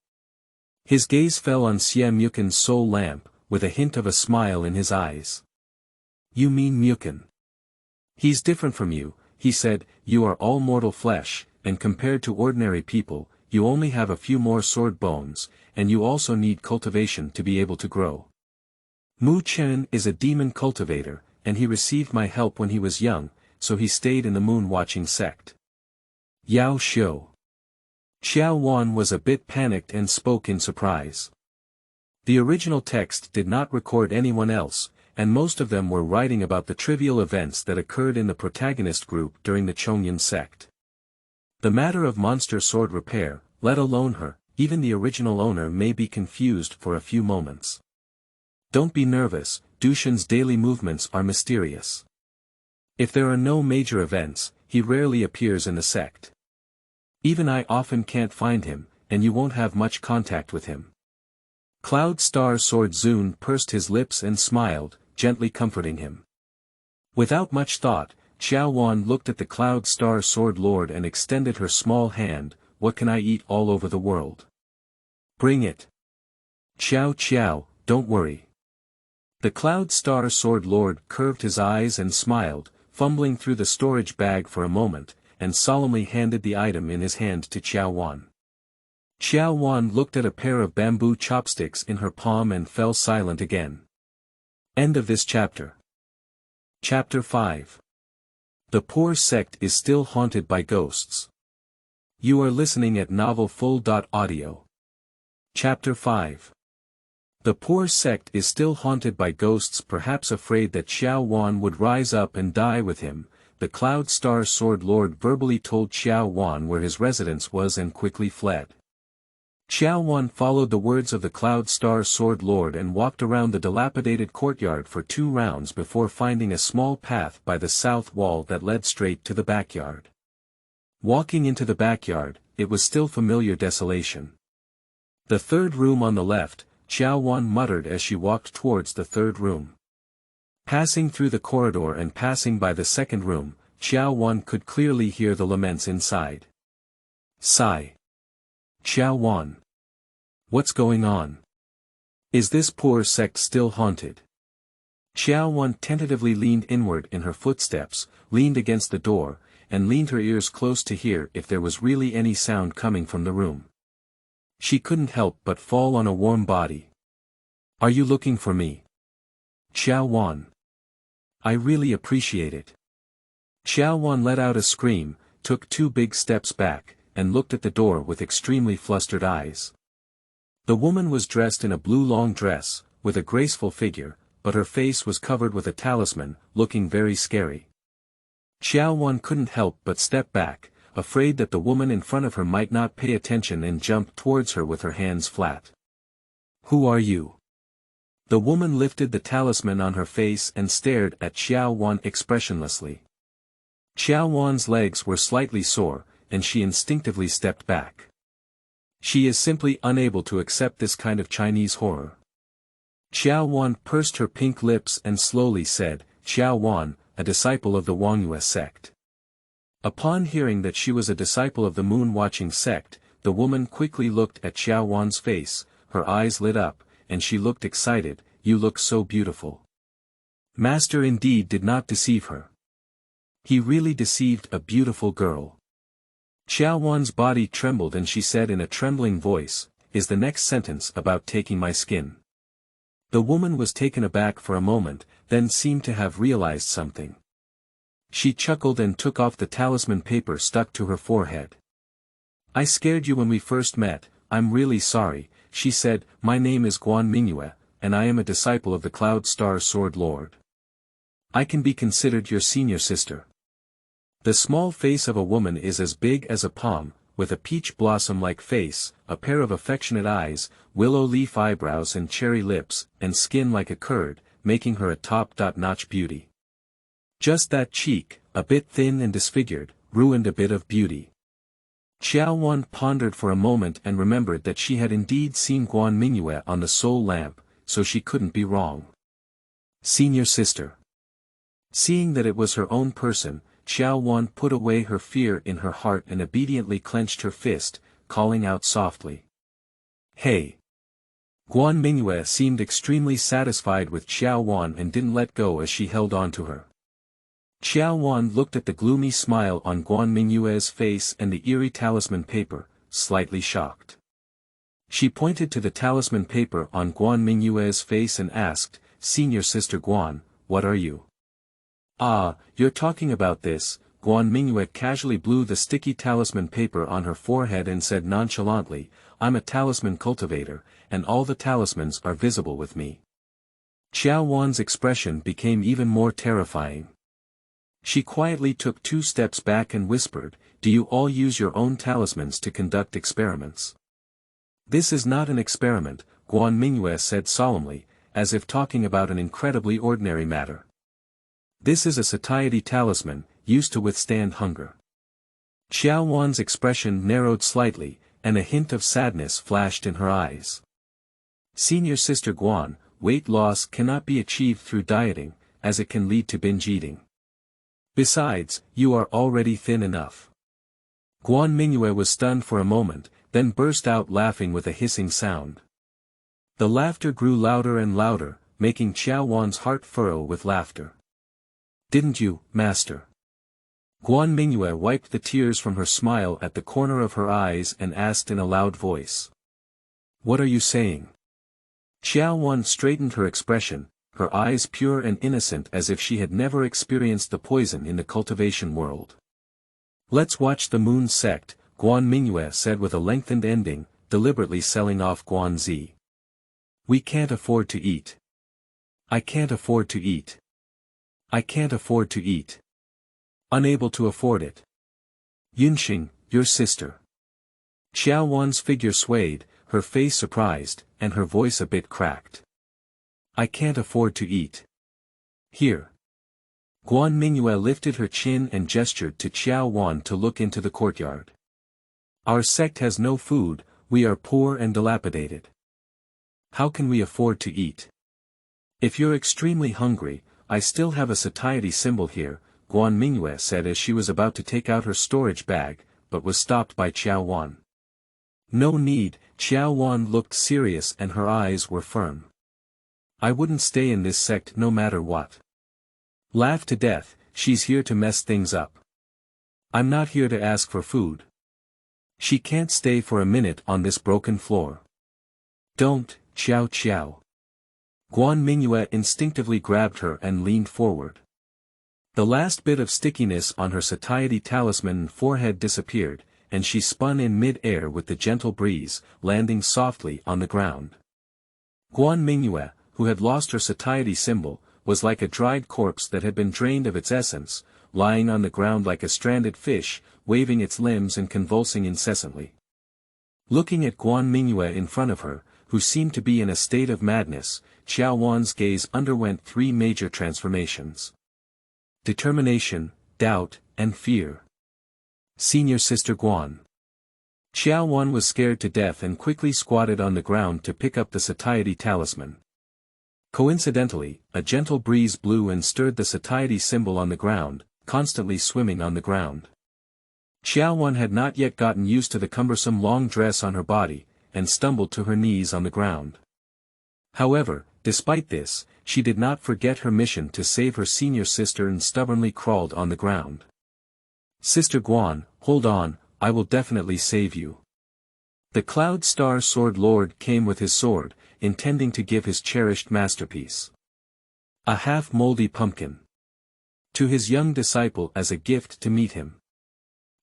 His gaze fell on Xie Mukin's soul lamp, with a hint of a smile in his eyes. "You mean Mukin? He's different from you," he said. "You are all mortal flesh, and compared to ordinary people, you only have a few more sword bones, and you also need cultivation to be able to grow. Mu Chen is a demon cultivator, and he received my help when he was young, so he stayed in the moon-watching sect." Yao Xiu. Qiao Wan was a bit panicked and spoke in surprise. The original text did not record anyone else, and most of them were writing about the trivial events that occurred in the protagonist group during the Chongyan sect. The matter of monster sword repair, let alone her, even the original owner may be confused for a few moments. Don't be nervous, Dushan's daily movements are mysterious. If there are no major events, he rarely appears in the sect. Even I often can't find him, and you won't have much contact with him. Cloud Star Sword Zun pursed his lips and smiled, gently comforting him. Without much thought, Qiao Wan looked at the Cloud Star Sword Lord and extended her small hand. "What can I eat all over the world?" "Bring it." Qiao, don't worry." The Cloud Star Sword Lord curved his eyes and smiled, fumbling through the storage bag for a moment, and solemnly handed the item in his hand to Qiao Wan. Qiao Wan looked at a pair of bamboo chopsticks in her palm and fell silent again. End of this chapter. Chapter 5. The Poor Sect is still haunted by ghosts. You are listening at novelfull.audio. Chapter 5. The Poor Sect is still haunted by ghosts, perhaps afraid that Qiao Wan would rise up and die with him. The Cloud Star Sword Lord verbally told Qiao Wan where his residence was and quickly fled. Qiao Wan followed the words of the Cloud Star Sword Lord and walked around the dilapidated courtyard for 2 rounds before finding a small path by the south wall that led straight to the backyard. Walking into the backyard, it was still familiar desolation. "The third room on the left," Qiao Wan muttered as she walked towards the third room. Passing through the corridor and passing by the second room, Qiao Wan could clearly hear the laments inside. Sigh. "Qiao Wan. What's going on?" Is this poor sect still haunted? Qiao Wan tentatively leaned inward in her footsteps, leaned against the door, and leaned her ears close to hear if there was really any sound coming from the room. She couldn't help but fall on a warm body. Are you looking for me? Qiao Wan. I really appreciate it. Qiao Wan let out a scream, took 2 big steps back, and looked at the door with extremely flustered eyes. The woman was dressed in a blue long dress, with a graceful figure, but her face was covered with a talisman, looking very scary. Qiao Wan couldn't help but step back, afraid that the woman in front of her might not pay attention, and jumped towards her with her hands flat. Who are you? The woman lifted the talisman on her face and stared at Qiao Wan expressionlessly. Qiao Wan's legs were slightly sore, and she instinctively stepped back. She is simply unable to accept this kind of Chinese horror. Qiao Wan pursed her pink lips and slowly said, Qiao Wan, a disciple of the Wangyue sect. Upon hearing that she was a disciple of the moon-watching sect, the woman quickly looked at Qiao Wan's face, her eyes lit up, and she looked excited. You look so beautiful. Master indeed did not deceive her. He really deceived a beautiful girl. Qiao Wan's body trembled and she said in a trembling voice, Is the next sentence about taking my skin? The woman was taken aback for a moment, then seemed to have realized something. She chuckled and took off the talisman paper stuck to her forehead. I scared you when we first met. I'm really sorry, she said. My name is Guan Mingyue, and I am a disciple of the Cloud Star Sword Lord. I can be considered your senior sister. The small face of a woman is as big as a palm, with a peach blossom-like face, a pair of affectionate eyes, willow leaf eyebrows and cherry lips, and skin like a curd, making her a top-notch beauty. Just that cheek, a bit thin and disfigured, ruined a bit of beauty. Qiao Wan pondered for a moment and remembered that she had indeed seen Guan Mingyue on the soul lamp, so she couldn't be wrong. Senior sister. Seeing that it was her own person, Qiao Wan put away her fear in her heart and obediently clenched her fist, calling out softly. Hey! Guan Mingyue seemed extremely satisfied with Qiao Wan and didn't let go as she held on to her. Qiao Wan looked at the gloomy smile on Guan Mingyue's face and the eerie talisman paper, slightly shocked. She pointed to the talisman paper on Guan Mingyue's face and asked, Senior Sister Guan, what are you? Ah, you're talking about this. Guan Mingyue casually blew the sticky talisman paper on her forehead and said nonchalantly, I'm a talisman cultivator, and all the talismans are visible with me. Qiao Wan's expression became even more terrifying. She quietly took 2 steps back and whispered, Do you all use your own talismans to conduct experiments? This is not an experiment, Guan Mingyue said solemnly, as if talking about an incredibly ordinary matter. This is a satiety talisman, used to withstand hunger. Qiao Wan's expression narrowed slightly, and a hint of sadness flashed in her eyes. Senior Sister Guan, weight loss cannot be achieved through dieting, as it can lead to binge eating. Besides, you are already thin enough. Guan Mingyue was stunned for a moment, then burst out laughing with a hissing sound. The laughter grew louder and louder, making Qiao Wan's heart furrow with laughter. Didn't you, Master? Guan Mingyue wiped the tears from her smile at the corner of her eyes and asked in a loud voice. What are you saying? Qiao Wan straightened her expression, her eyes pure and innocent as if she had never experienced the poison in the cultivation world. Let's watch the Moon Sect, Guan Mingyue said with a lengthened ending, deliberately selling off Guan Zi. We can't afford to eat. I can't afford to eat. I can't afford to eat. Unable to afford it. Yunxing, your sister. Qiao Wan's figure swayed, her face surprised, and her voice a bit cracked. I can't afford to eat. Here. Guan Mingyue lifted her chin and gestured to Qiao Wan to look into the courtyard. Our sect has no food, we are poor and dilapidated. How can we afford to eat? If you're extremely hungry, I still have a satiety symbol here, Guan Mingyue said as she was about to take out her storage bag, but was stopped by Qiao Wan. No need, Qiao Wan looked serious and her eyes were firm. I wouldn't stay in this sect no matter what. Laugh to death, she's here to mess things up. I'm not here to ask for food. She can't stay for a minute on this broken floor. Don't, Qiao Qiao. Guan Mingyue instinctively grabbed her and leaned forward. The last bit of stickiness on her satiety talisman and forehead disappeared, and she spun in mid-air with the gentle breeze, landing softly on the ground. Guan Mingyue, who had lost her satiety symbol, was like a dried corpse that had been drained of its essence, lying on the ground like a stranded fish, waving its limbs and convulsing incessantly. Looking at Guan Mingyue in front of her, who seemed to be in a state of madness, Qiao Wan's gaze underwent three major transformations. Determination, doubt, and fear. Senior Sister Guan. Qiao Wan was scared to death and quickly squatted on the ground to pick up the satiety talisman. Coincidentally, a gentle breeze blew and stirred the satiety symbol on the ground, constantly swimming on the ground. Qiao Wan had not yet gotten used to the cumbersome long dress on her body, and stumbled to her knees on the ground. However, despite this, she did not forget her mission to save her senior sister and stubbornly crawled on the ground. Sister Guan, hold on, I will definitely save you. The Cloud Star Sword Lord came with his sword, intending to give his cherished masterpiece, a half-moldy pumpkin, to his young disciple as a gift to meet him.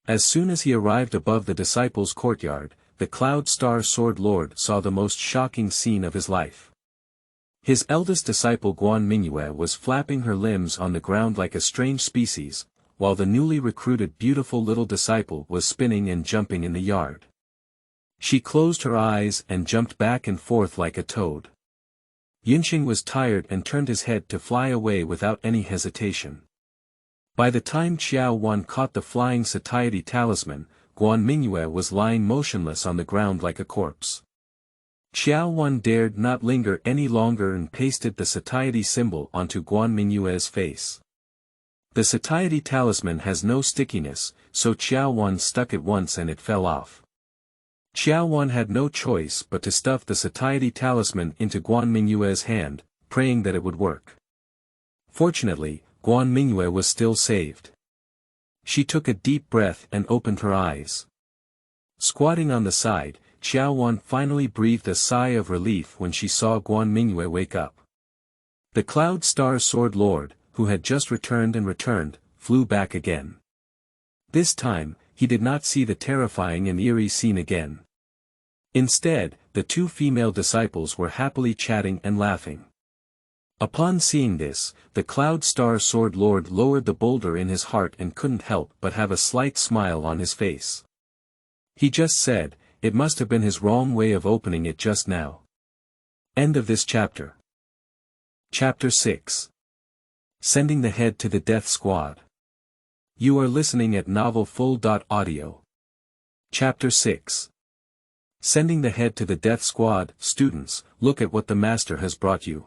As soon as he arrived above the disciple's courtyard, the Cloud Star Sword Lord saw the most shocking scene of his life. His eldest disciple Guan Mingyue was flapping her limbs on the ground like a strange species, while the newly recruited beautiful little disciple was spinning and jumping in the yard. She closed her eyes and jumped back and forth like a toad. Yunxing was tired and turned his head to fly away without any hesitation. By the time Qiao Wan caught the flying satiety talisman, Guan Mingyue was lying motionless on the ground like a corpse. Qiao Wan dared not linger any longer and pasted the satiety symbol onto Guan Mingyue's face. The satiety talisman has no stickiness, so Qiao Wan stuck it once and it fell off. Qiao Wan had no choice but to stuff the satiety talisman into Guan Mingyue's hand, praying that it would work. Fortunately, Guan Mingyue was still saved. She took a deep breath and opened her eyes. Squatting on the side, Qiao Wan finally breathed a sigh of relief when she saw Guan Mingyue wake up. The Cloud Star Sword Lord, who had just returned, flew back again. This time, he did not see the terrifying and eerie scene again. Instead, the two female disciples were happily chatting and laughing. Upon seeing this, the Cloud Star Sword Lord lowered the boulder in his heart and couldn't help but have a slight smile on his face. He just said, it must have been his wrong way of opening it just now. End of this chapter. Chapter 6. Sending the Head to the Death Squad. You are listening at novelfull.audio. Chapter 6. Sending the Head to the Death Squad. Students, look at what the Master has brought you.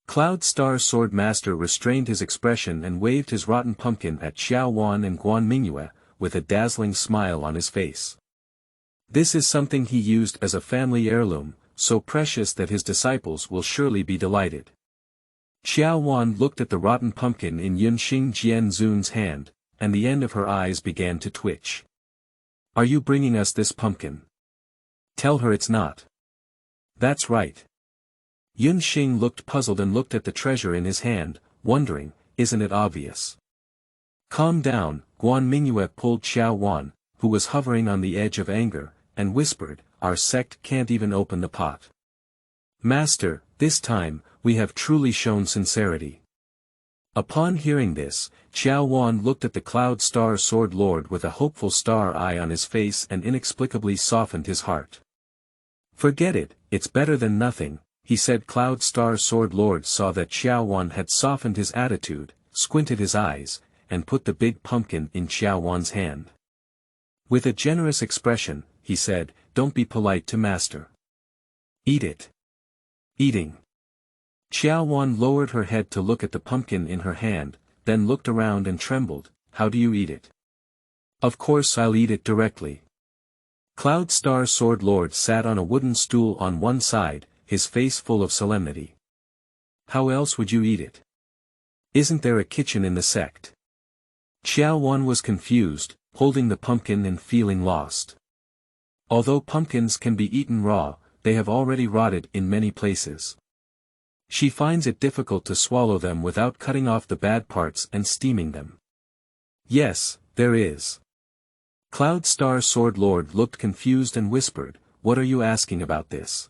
Cloud Star Sword Master restrained his expression and waved his rotten pumpkin at Qiao Wan and Guan Mingyue, with a dazzling smile on his face. This is something he used as a family heirloom, so precious that his disciples will surely be delighted. Qiao Wan looked at the rotten pumpkin in Yunxing Jianzun's hand, and the end of her eyes began to twitch. Are you bringing us this pumpkin? Tell her it's not. That's right. Yunxing looked puzzled and looked at the treasure in his hand, wondering, isn't it obvious? Calm down, Guan Mingyue pulled Qiao Wan, who was hovering on the edge of anger, and whispered, our sect can't even open the pot. Master, this time, we have truly shown sincerity. Upon hearing this, Qiao Wan looked at the Cloud Star Sword Lord with a hopeful star eye on his face and inexplicably softened his heart. Forget it, it's better than nothing, he said. Cloud Star Sword Lord saw that Qiao Wan had softened his attitude, squinted his eyes, and put the big pumpkin in Qiao Wan's hand. With a generous expression, he said, don't be polite to Master. Eat it. Eating. Qiao Wan lowered her head to look at the pumpkin in her hand, then looked around and trembled. How do you eat it? Of course I'll eat it directly. Cloud Star Sword Lord sat on a wooden stool on one side, his face full of solemnity. How else would you eat it? Isn't there a kitchen in the sect? Qiao Wan was confused, holding the pumpkin and feeling lost. Although pumpkins can be eaten raw, they have already rotted in many places. She finds it difficult to swallow them without cutting off the bad parts and steaming them. Yes, there is. Cloud Star Sword Lord looked confused and whispered, "What are you asking about this?"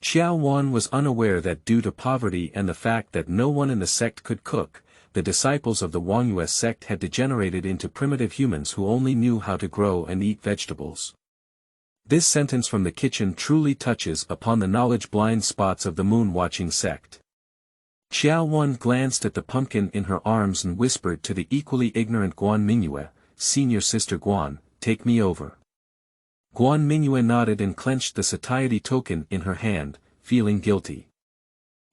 Qiao Wan was unaware that due to poverty and the fact that no one in the sect could cook, the disciples of the Wangyue sect had degenerated into primitive humans who only knew how to grow and eat vegetables. This sentence from the kitchen truly touches upon the knowledge-blind spots of the moon-watching sect. Qiao Wan glanced at the pumpkin in her arms and whispered to the equally ignorant Guan Mingyue, "Senior Sister Guan, take me over." Guan Mingyue nodded and clenched the satiety token in her hand, feeling guilty.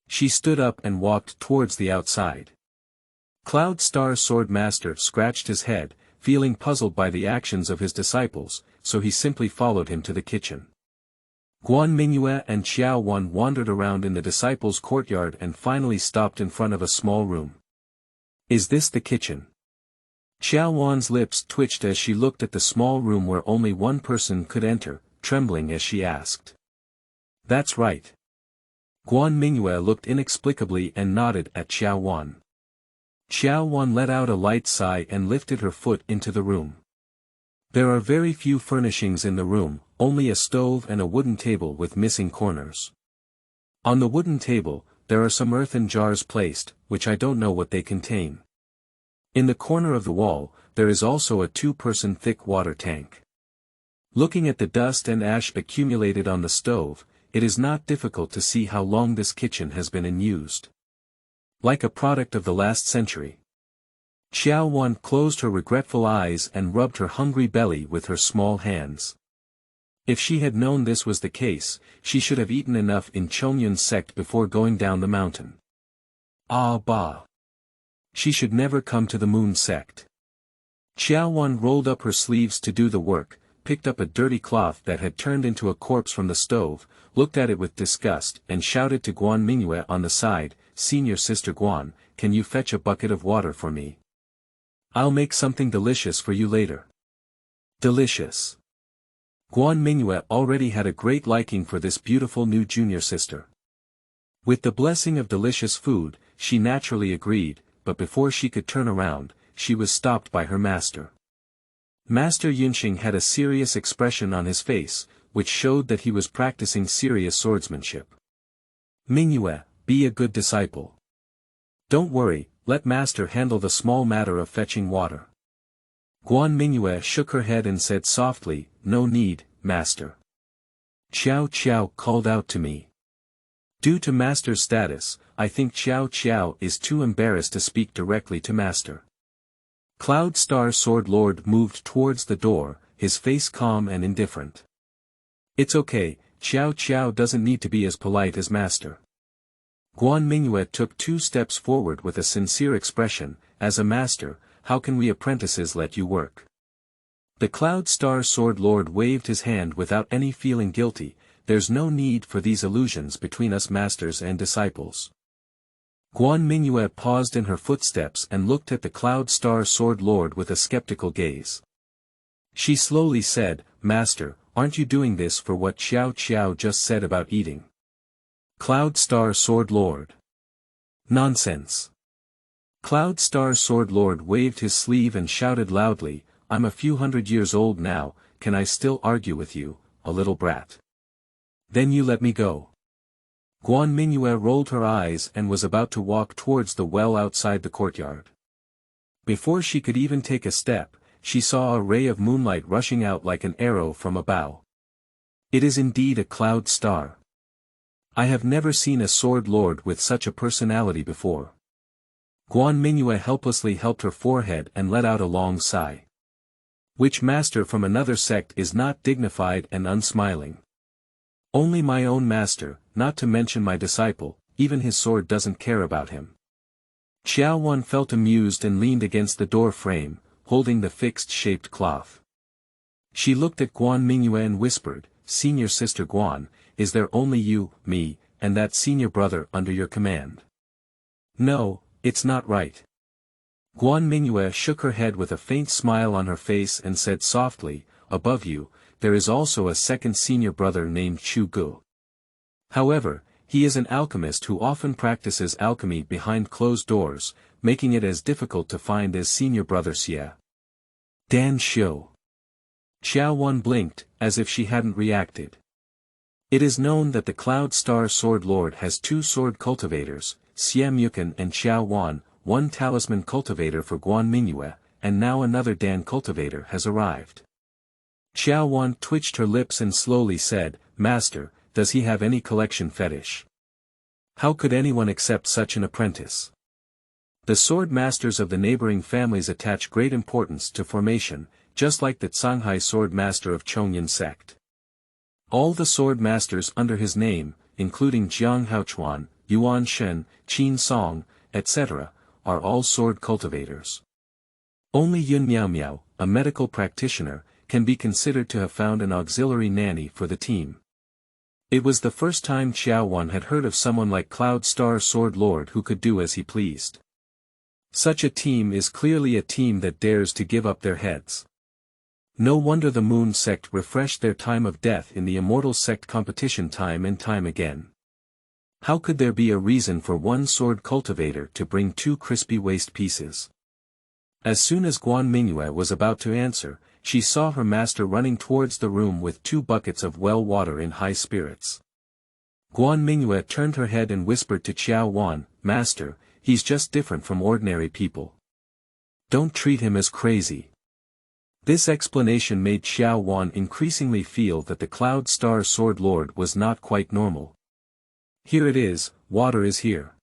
She stood up and walked towards the outside. Cloud Star Sword Master scratched his head, feeling puzzled by the actions of his disciples, so he simply followed him to the kitchen. Guan Mingyue and Qiao Wan wandered around in the disciples' courtyard and finally stopped in front of a small room. "Is this the kitchen?" Qiao Wan's lips twitched as she looked at the small room where only one person could enter, trembling as she asked. "That's right." Guan Mingyue looked inexplicably and nodded at Qiao Wan. Qiao Wan let out a light sigh and lifted her foot into the room. There are very few furnishings in the room, only a stove and a wooden table with missing corners. On the wooden table, there are some earthen jars placed, which I don't know what they contain. In the corner of the wall, there is also a 2-person thick water tank. Looking at the dust and ash accumulated on the stove, it is not difficult to see how long this kitchen has been unused. Like a product of the last century. Qiao Wan closed her regretful eyes and rubbed her hungry belly with her small hands. If she had known this was the case, she should have eaten enough in Chongyun's sect before going down the mountain. Ah bah! She should never come to the moon sect. Qiao Wan rolled up her sleeves to do the work, picked up a dirty cloth that had turned into a corpse from the stove, looked at it with disgust and shouted to Guan Mingyue on the side, "Senior Sister Guan, can you fetch a bucket of water for me? I'll make something delicious for you later." Delicious. Guan Mingyue already had a great liking for this beautiful new junior sister. With the blessing of delicious food, she naturally agreed, but before she could turn around, she was stopped by her master. Master Yunxing had a serious expression on his face, which showed that he was practicing serious swordsmanship. "Mingyue, be a good disciple. Don't worry, let master handle the small matter of fetching water." Guan Mingyue shook her head and said softly, "No need, master." Qiao Qiao called out to me. Due to master's status, I think Qiao Qiao is too embarrassed to speak directly to master. Cloud Star Sword Lord moved towards the door, his face calm and indifferent. "It's okay, Qiao Qiao doesn't need to be as polite as master." Guan Mingyue took 2 steps forward with a sincere expression, "As a master, how can we apprentices let you work?" The Cloud Star Sword Lord waved his hand without any feeling guilty, "There's no need for these illusions between us masters and disciples." Guan Mingyue paused in her footsteps and looked at the Cloud Star Sword Lord with a skeptical gaze. She slowly said, "Master, aren't you doing this for what Qiao Qiao just said about eating?" Cloud Star Sword Lord. Nonsense. Cloud Star Sword Lord waved his sleeve and shouted loudly, "I'm a few hundred years old now, can I still argue with you, a little brat? Then you let me go." Guan Mingyue rolled her eyes and was about to walk towards the well outside the courtyard. Before she could even take a step, she saw a ray of moonlight rushing out like an arrow from a bow. It is indeed a cloud star. I have never seen a sword lord with such a personality before. Guan Mingyue helplessly helped her forehead and let out a long sigh. Which master from another sect is not dignified and unsmiling? Only my own master, not to mention my disciple, even his sword doesn't care about him. Qiao Wan felt amused and leaned against the door frame, holding the fixed-shaped cloth. She looked at Guan Mingyue and whispered, "Senior Sister Guan, is there only you, me, and that senior brother under your command?" "No, it's not right." Guan Mingyue shook her head with a faint smile on her face and said softly, "Above you, there is also a second senior brother named Chu Gu. However, he is an alchemist who often practices alchemy behind closed doors, making it as difficult to find as senior brother Xie." Dan Xiu. Qiao Wan blinked, as if she hadn't reacted. It is known that the Cloud Star Sword Lord has two sword cultivators, Xie Mukan and Qiao Wan, one talisman cultivator for Guan Mingyue, and now another Dan cultivator has arrived. Qiao Wan twitched her lips and slowly said, "Master, does he have any collection fetish? How could anyone accept such an apprentice?" The sword masters of the neighboring families attach great importance to formation, just like the Shanghai sword master of Chongyan sect. All the sword masters under his name, including Jiang Haochuan, Yuan Shen, Qin Song, etc., are all sword cultivators. Only Yun Miao Miao, a medical practitioner, can be considered to have found an auxiliary nanny for the team. It was the first time Qiao Wan had heard of someone like Cloud Star Sword Lord who could do as he pleased. Such a team is clearly a team that dares to give up their heads. No wonder the Moon Sect refreshed their time of death in the Immortal Sect competition time and time again. How could there be a reason for one sword cultivator to bring two crispy waste pieces? As soon as Guan Mingyue was about to answer, she saw her master running towards the room with 2 buckets of well water in high spirits. Guan Mingyue turned her head and whispered to Qiao Wan, "Master, he's just different from ordinary people. Don't treat him as crazy." This explanation made Qiao Wan increasingly feel that the Cloud Star Sword Lord was not quite normal. "Here it is, water is here."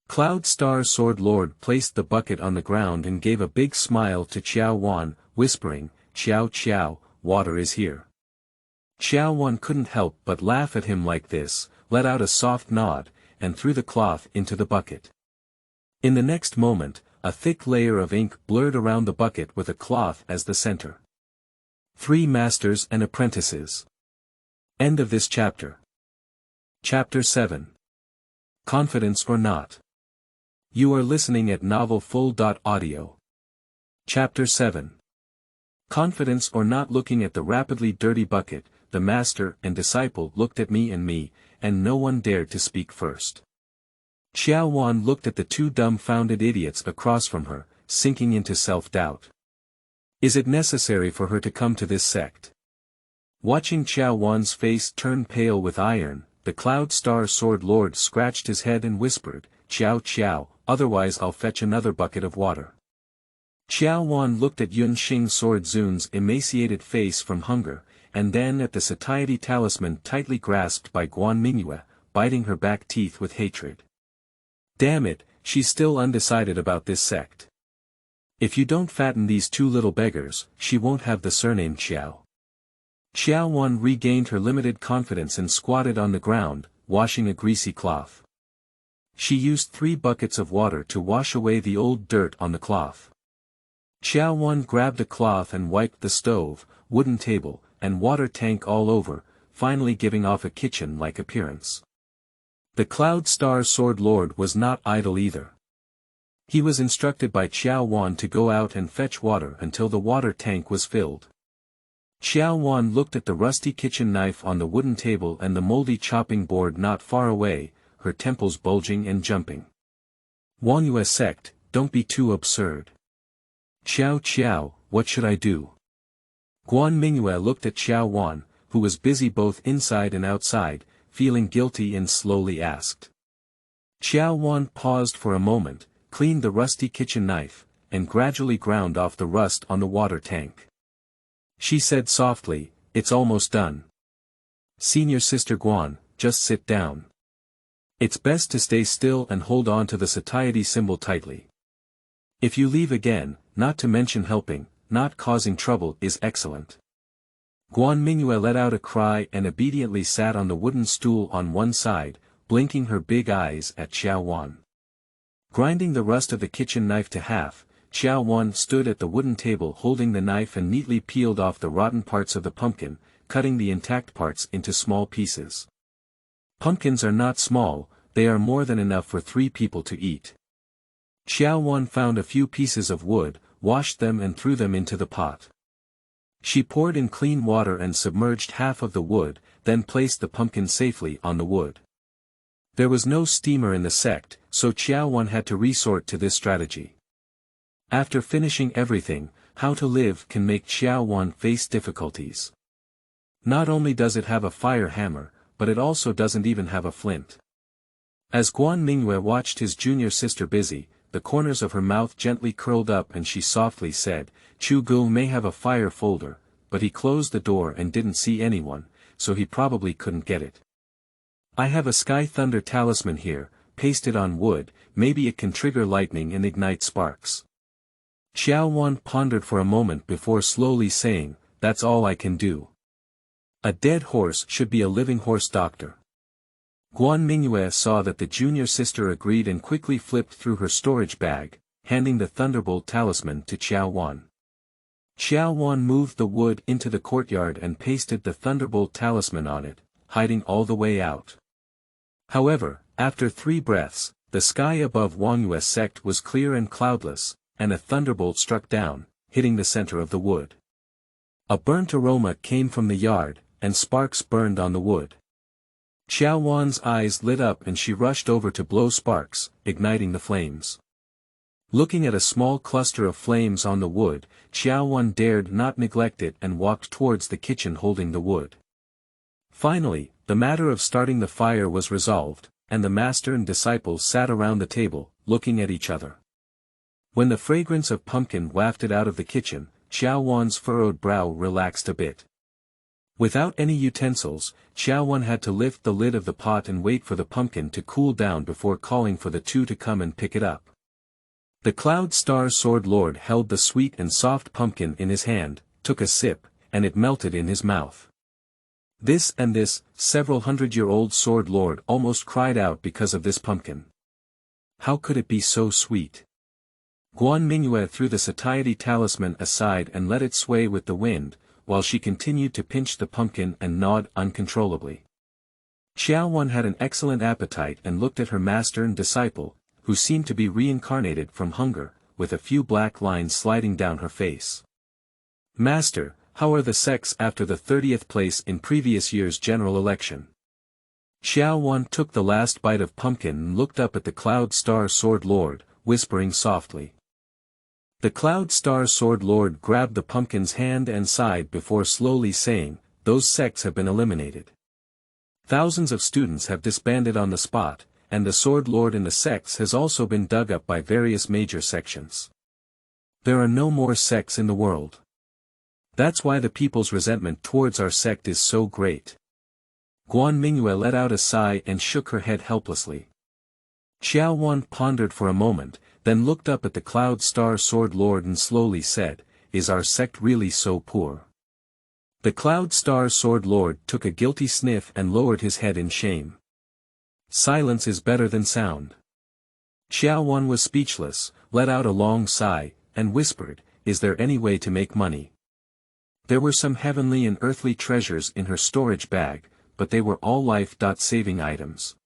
Cloud Star Sword Lord placed the bucket on the ground and gave a big smile to Qiao Wan, whispering, "Qiao Qiao, water is here." Qiao Wan couldn't help but laugh at him like this, let out a soft nod, and threw the cloth into the bucket. In the next moment, a thick layer of ink blurred around the bucket with a cloth as the center. 3 Masters and Apprentices. End of this chapter. Chapter 7. Confidence or Not. You are listening at novelfull.audio. Chapter 7. Confidence or not. Looking at the rapidly dirty bucket, the master and disciple looked at me, and no one dared to speak first. Qiao Wan looked at the 2 dumbfounded idiots across from her, sinking into self-doubt. Is it necessary for her to come to this sect? Watching Qiao Wan's face turn pale with iron, the Cloud Star Sword Lord scratched his head and whispered, "Qiao Qiao, otherwise I'll fetch another bucket of water." Qiao Wan looked at Yun Xing Sword Zun's emaciated face from hunger, and then at the satiety talisman tightly grasped by Guan Mingyue, biting her back teeth with hatred. Damn it, she's still undecided about this sect. If you don't fatten these 2 little beggars, she won't have the surname Qiao. Qiao Wan regained her limited confidence and squatted on the ground, washing a greasy cloth. She used 3 buckets of water to wash away the old dirt on the cloth. Qiao Wan grabbed a cloth and wiped the stove, wooden table, and water tank all over, finally giving off a kitchen-like appearance. The Cloud Star Sword Lord was not idle either. He was instructed by Qiao Wan to go out and fetch water until the water tank was filled. Qiao Wan looked at the rusty kitchen knife on the wooden table and the moldy chopping board not far away, her temples bulging and jumping. "Wangyue sect, don't be too absurd. Qiao Qiao, what should I do?" Guan Mingyue looked at Qiao Wan, who was busy both inside and outside, feeling guilty, and slowly asked. Qiao Wan paused for a moment, cleaned the rusty kitchen knife, and gradually ground off the rust on the water tank. She said softly, "It's almost done. Senior Sister Guan, just sit down. It's best to stay still and hold on to the satiety symbol tightly. If you leave again, not to mention helping, not causing trouble, is excellent." Guan Mingyue let out a cry and obediently sat on the wooden stool on one side, blinking her big eyes at Qiao Wan. Grinding the rust of the kitchen knife to half, Qiao Wan stood at the wooden table holding the knife and neatly peeled off the rotten parts of the pumpkin, cutting the intact parts into small pieces. Pumpkins are not small, they are more than enough for 3 people to eat. Qiao Wan found a few pieces of wood, washed them and threw them into the pot. She poured in clean water and submerged half of the wood, then placed the pumpkin safely on the wood. There was no steamer in the sect, so Qiao Wan had to resort to this strategy. After finishing everything, how to live can make Qiao Wan face difficulties. Not only does it have a fire hammer, but it also doesn't even have a flint. As Guan Mingyue watched his junior sister busy, the corners of her mouth gently curled up and she softly said, "Chu Gu may have a fire folder, but he closed the door and didn't see anyone, so he probably couldn't get it. I have a Sky Thunder talisman here, pasted on wood, maybe it can trigger lightning and ignite sparks." Qiao Wan pondered for a moment before slowly saying, "That's all I can do. A dead horse should be a living horse doctor." Guan Mingyue saw that the junior sister agreed and quickly flipped through her storage bag, handing the Thunderbolt talisman to Qiao Wan. Qiao Wan moved the wood into the courtyard and pasted the Thunderbolt talisman on it, hiding all the way out. However, after 3 breaths, the sky above Wangyue's sect was clear and cloudless, and a thunderbolt struck down, hitting the center of the wood. A burnt aroma came from the yard, and sparks burned on the wood. Qiao Wan's eyes lit up and she rushed over to blow sparks, igniting the flames. Looking at a small cluster of flames on the wood, Qiao Wan dared not neglect it and walked towards the kitchen holding the wood. Finally, the matter of starting the fire was resolved, and the master and disciples sat around the table, looking at each other. When the fragrance of pumpkin wafted out of the kitchen, Qiao Wan's furrowed brow relaxed a bit. Without any utensils, Qiao Wan had to lift the lid of the pot and wait for the pumpkin to cool down before calling for the 2 to come and pick it up. The Cloud Star Sword Lord held the sweet and soft pumpkin in his hand, took a sip, and it melted in his mouth. This several hundred-year-old Sword Lord almost cried out because of this pumpkin. How could it be so sweet? Guan Mingyue threw the satiety talisman aside and let it sway with the wind, while she continued to pinch the pumpkin and gnawed uncontrollably. Qiao Wan had an excellent appetite and looked at her master and disciple, who seemed to be reincarnated from hunger, with a few black lines sliding down her face. "Master, how are the sects after the 30th place in previous year's general election?" Qiao Wan took the last bite of pumpkin and looked up at the Cloud Star Sword Lord, whispering softly. The Cloud Star Sword Lord grabbed the pumpkin's hand and sighed before slowly saying, "Those sects have been eliminated. Thousands of students have disbanded on the spot, and the Sword Lord in the sects has also been dug up by various major sections. There are no more sects in the world. That's why the people's resentment towards our sect is so great." Guan Mingyue let out a sigh and shook her head helplessly. Qiao Wan pondered for a moment, then looked up at the Cloud Star Sword Lord and slowly said, "Is our sect really so poor?" The Cloud Star Sword Lord took a guilty sniff and lowered his head in shame. "Silence is better than sound." Qiao Wan was speechless, let out a long sigh, and whispered, "Is there any way to make money?" There were some heavenly and earthly treasures in her storage bag, but they were all life-saving items.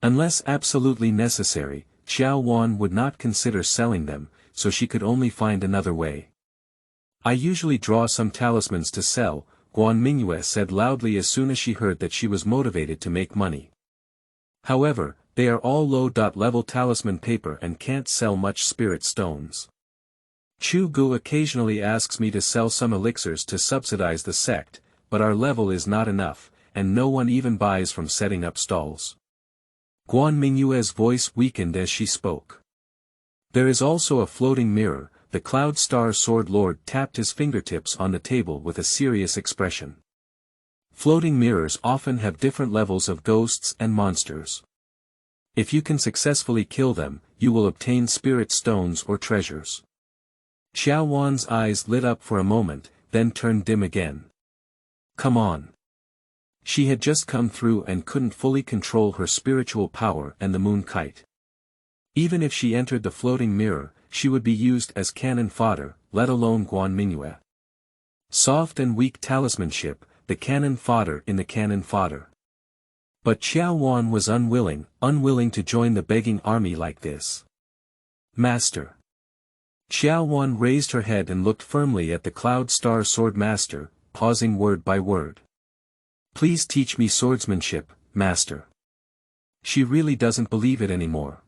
Unless absolutely necessary, Qiao Wan would not consider selling them, so she could only find another way. "I usually draw some talismans to sell," Guan Mingyue said loudly as soon as she heard that she was motivated to make money. "However, they are all low-level talisman paper and can't sell much spirit stones. Chu Gu occasionally asks me to sell some elixirs to subsidize the sect, but our level is not enough, and no one even buys from setting up stalls." Guan Mingyue's voice weakened as she spoke. "There is also a floating mirror." The Cloud Star Sword Lord tapped his fingertips on the table with a serious expression. "Floating mirrors often have different levels of ghosts and monsters. If you can successfully kill them, you will obtain spirit stones or treasures." Qiao Wan's eyes lit up for a moment, then turned dim again. Come on. She had just come through and couldn't fully control her spiritual power and the moon kite. Even if she entered the floating mirror, she would be used as cannon fodder, let alone guanmingyue. Soft and weak talismanship, the cannon fodder in the cannon fodder. But Qiao Wan was unwilling to join the begging army like this. Master. Qiao Wan raised her head and looked firmly at the Cloud Star Sword Master, pausing word by word. Please teach me swordsmanship, Master. She really doesn't believe it anymore.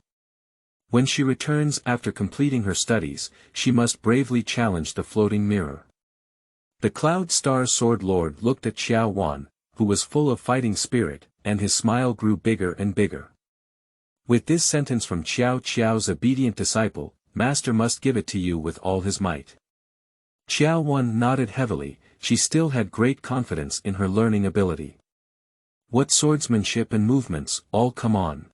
When she returns after completing her studies, she must bravely challenge the floating mirror. The Cloud Star Sword Lord looked at Qiao Wan, who was full of fighting spirit, and his smile grew bigger and bigger. With this sentence from Qiao's obedient disciple, Master must give it to you with all his might. Qiao Wan nodded heavily, she still had great confidence in her learning ability. What swordsmanship and movements, all come on.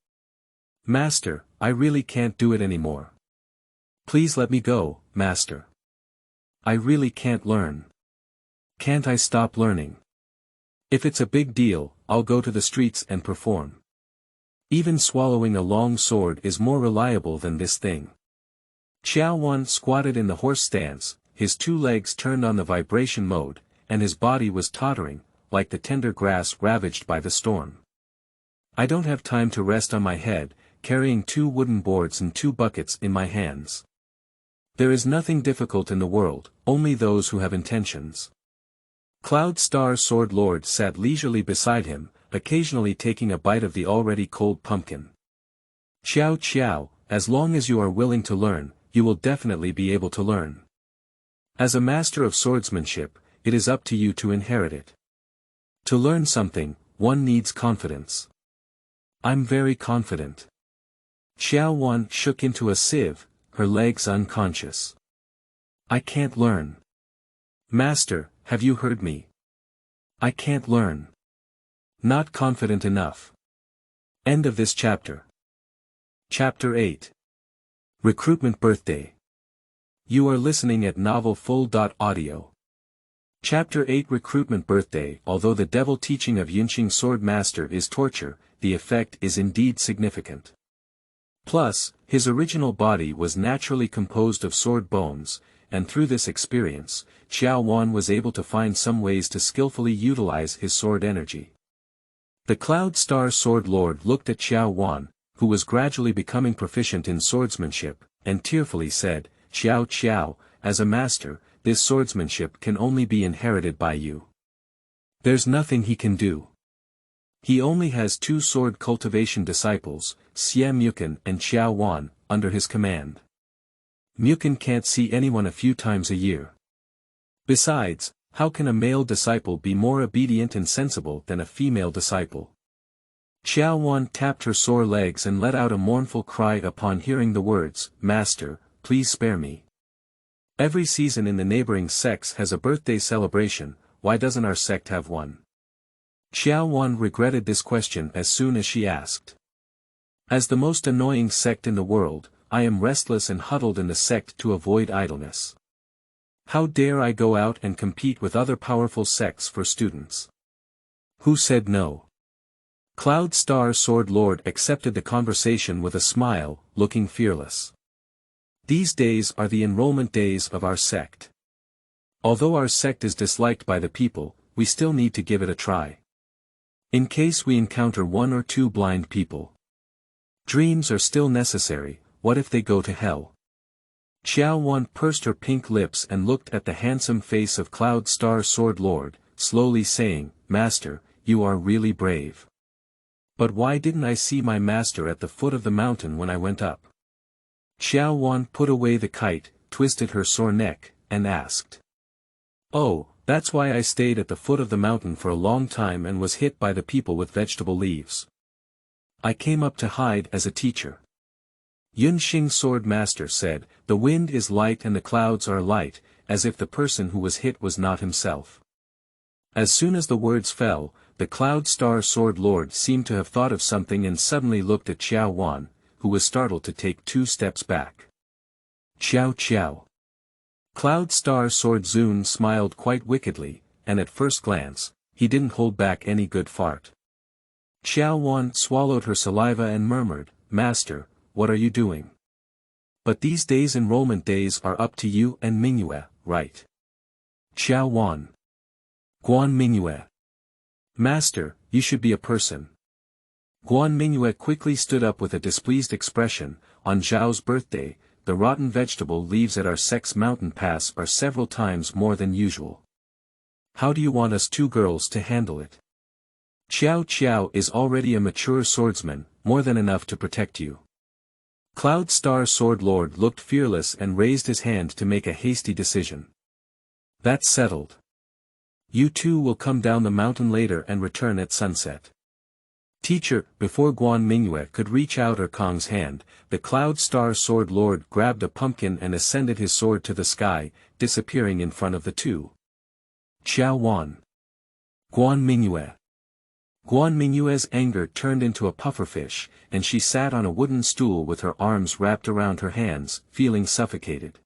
Master, I really can't do it anymore. Please let me go, Master. I really can't learn. Can't I stop learning? If it's a big deal, I'll go to the streets and perform. Even swallowing a long sword is more reliable than this thing. Qiao Wan squatted in the horse stance, his 2 legs turned on the vibration mode, and his body was tottering, like the tender grass ravaged by the storm. I don't have time to rest on my head, carrying 2 wooden boards and 2 buckets in my hands. There is nothing difficult in the world, only those who have intentions. Cloud Star Sword Lord sat leisurely beside him, occasionally taking a bite of the already cold pumpkin. Qiao, as long as you are willing to learn, you will definitely be able to learn. As a master of swordsmanship, it is up to you to inherit it. To learn something, one needs confidence. I'm very confident. Qiao Wan shook into a sieve, her legs unconscious. I can't learn. Master, have you heard me? I can't learn. Not confident enough. End of this chapter. Chapter 8. Recruitment Birthday. You are listening at novelfull.audio. Chapter 8 Recruitment Birthday. Although the devil teaching of Yunqing Sword Master is torture, the effect is indeed significant. Plus, his original body was naturally composed of sword bones, and through this experience, Qiao Wan was able to find some ways to skillfully utilize his sword energy. The Cloud Star Sword Lord looked at Qiao Wan, who was gradually becoming proficient in swordsmanship, and tearfully said, Qiao, as a master, this swordsmanship can only be inherited by you. There's nothing he can do. He only has 2 sword cultivation disciples, Xie Mukin and Qiao Wan, under his command. Mukin can't see anyone a few times a year. Besides, how can a male disciple be more obedient and sensible than a female disciple? Qiao Wan tapped her sore legs and let out a mournful cry upon hearing the words, Master, please spare me. Every season in the neighboring sects has a birthday celebration, why doesn't our sect have one? Qiao Wan regretted this question as soon as she asked. As the most annoying sect in the world, I am restless and huddled in the sect to avoid idleness. How dare I go out and compete with other powerful sects for students? Who said no? Cloud Star Sword Lord accepted the conversation with a smile, looking fearless. These days are the enrollment days of our sect. Although our sect is disliked by the people, we still need to give it a try. In case we encounter 1 or 2 blind people. Dreams are still necessary, what if they go to hell? Qiao Wan pursed her pink lips and looked at the handsome face of Cloud Star Sword Lord, slowly saying, Master, you are really brave. But why didn't I see my master at the foot of the mountain when I went up? Qiao Wan put away the kite, twisted her sore neck, and asked. Oh, that's why I stayed at the foot of the mountain for a long time and was hit by the people with vegetable leaves. I came up to hide as a teacher. Yunqing Sword Master said, the wind is light and the clouds are light, as if the person who was hit was not himself. As soon as the words fell, the Cloud Star Sword Lord seemed to have thought of something and suddenly looked at Qiao Wan, who was startled to take 2 steps back. Qiao. Cloud Star Sword Zun smiled quite wickedly, and at first glance, he didn't hold back any good fart. Qiao Wan swallowed her saliva and murmured, Master, what are you doing? But these days enrollment days are up to you and Mingyue, right? Qiao Wan. Guan Mingyue. Master, you should be a person. Guan Mingyue quickly stood up with a displeased expression. On Zhao's birthday, the rotten vegetable leaves at our sect's mountain pass are several times more than usual. How do you want us two girls to handle it? Qiao is already a mature swordsman, more than enough to protect you. Cloud Star Sword Lord looked fearless and raised his hand to make a hasty decision. That's settled. You two will come down the mountain later and return at sunset. Teacher, before Guan Mingyue could reach out Kong's hand, the Cloud Star Sword Lord grabbed a pumpkin and ascended his sword to the sky, disappearing in front of the two. Qiao Wan. Guan Mingyue. Guan Mingyue's anger turned into a pufferfish, and she sat on a wooden stool with her arms wrapped around her hands, feeling suffocated.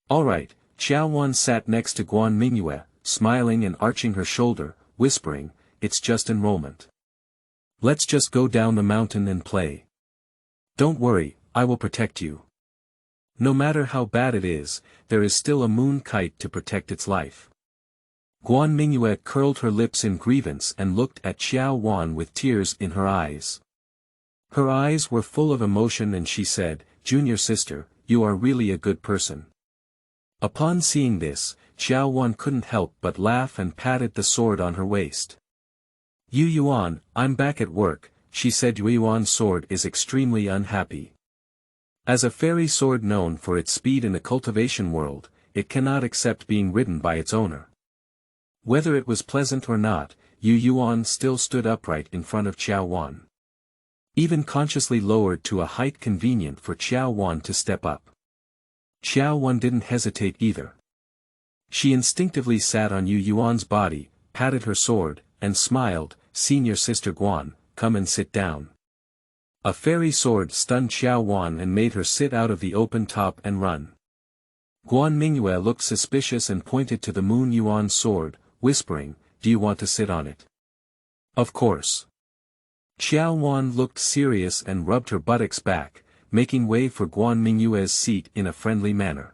All right, Qiao Wan sat next to Guan Mingyue, smiling and arching her shoulder, whispering, it's just enrollment. Let's just go down the mountain and play. Don't worry, I will protect you. No matter how bad it is, there is still a moon kite to protect its life. Guan Mingyue curled her lips in grievance and looked at Qiao Wan with tears in her eyes. Her eyes were full of emotion and she said, Junior sister, you are really a good person. Upon seeing this, Qiao Wan couldn't help but laugh and patted the sword on her waist. Yu Yuan, I'm back at work, she said. Yu Yuan's sword is extremely unhappy. As a fairy sword known for its speed in the cultivation world, it cannot accept being ridden by its owner. Whether it was pleasant or not, Yu Yuan still stood upright in front of Qiao Wan. Even consciously lowered to a height convenient for Qiao Wan to step up. Qiao Wan didn't hesitate either. She instinctively sat on Yu Yuan's body, patted her sword, and smiled, Senior Sister Guan, come and sit down. A fairy sword stunned Qiao Wan and made her sit out of the open top and run. Guan Mingyue looked suspicious and pointed to the Moon Yuan's sword, whispering, do you want to sit on it? Of course. Qiao Wan looked serious and rubbed her buttocks back, making way for Guan Mingyue's seat in a friendly manner.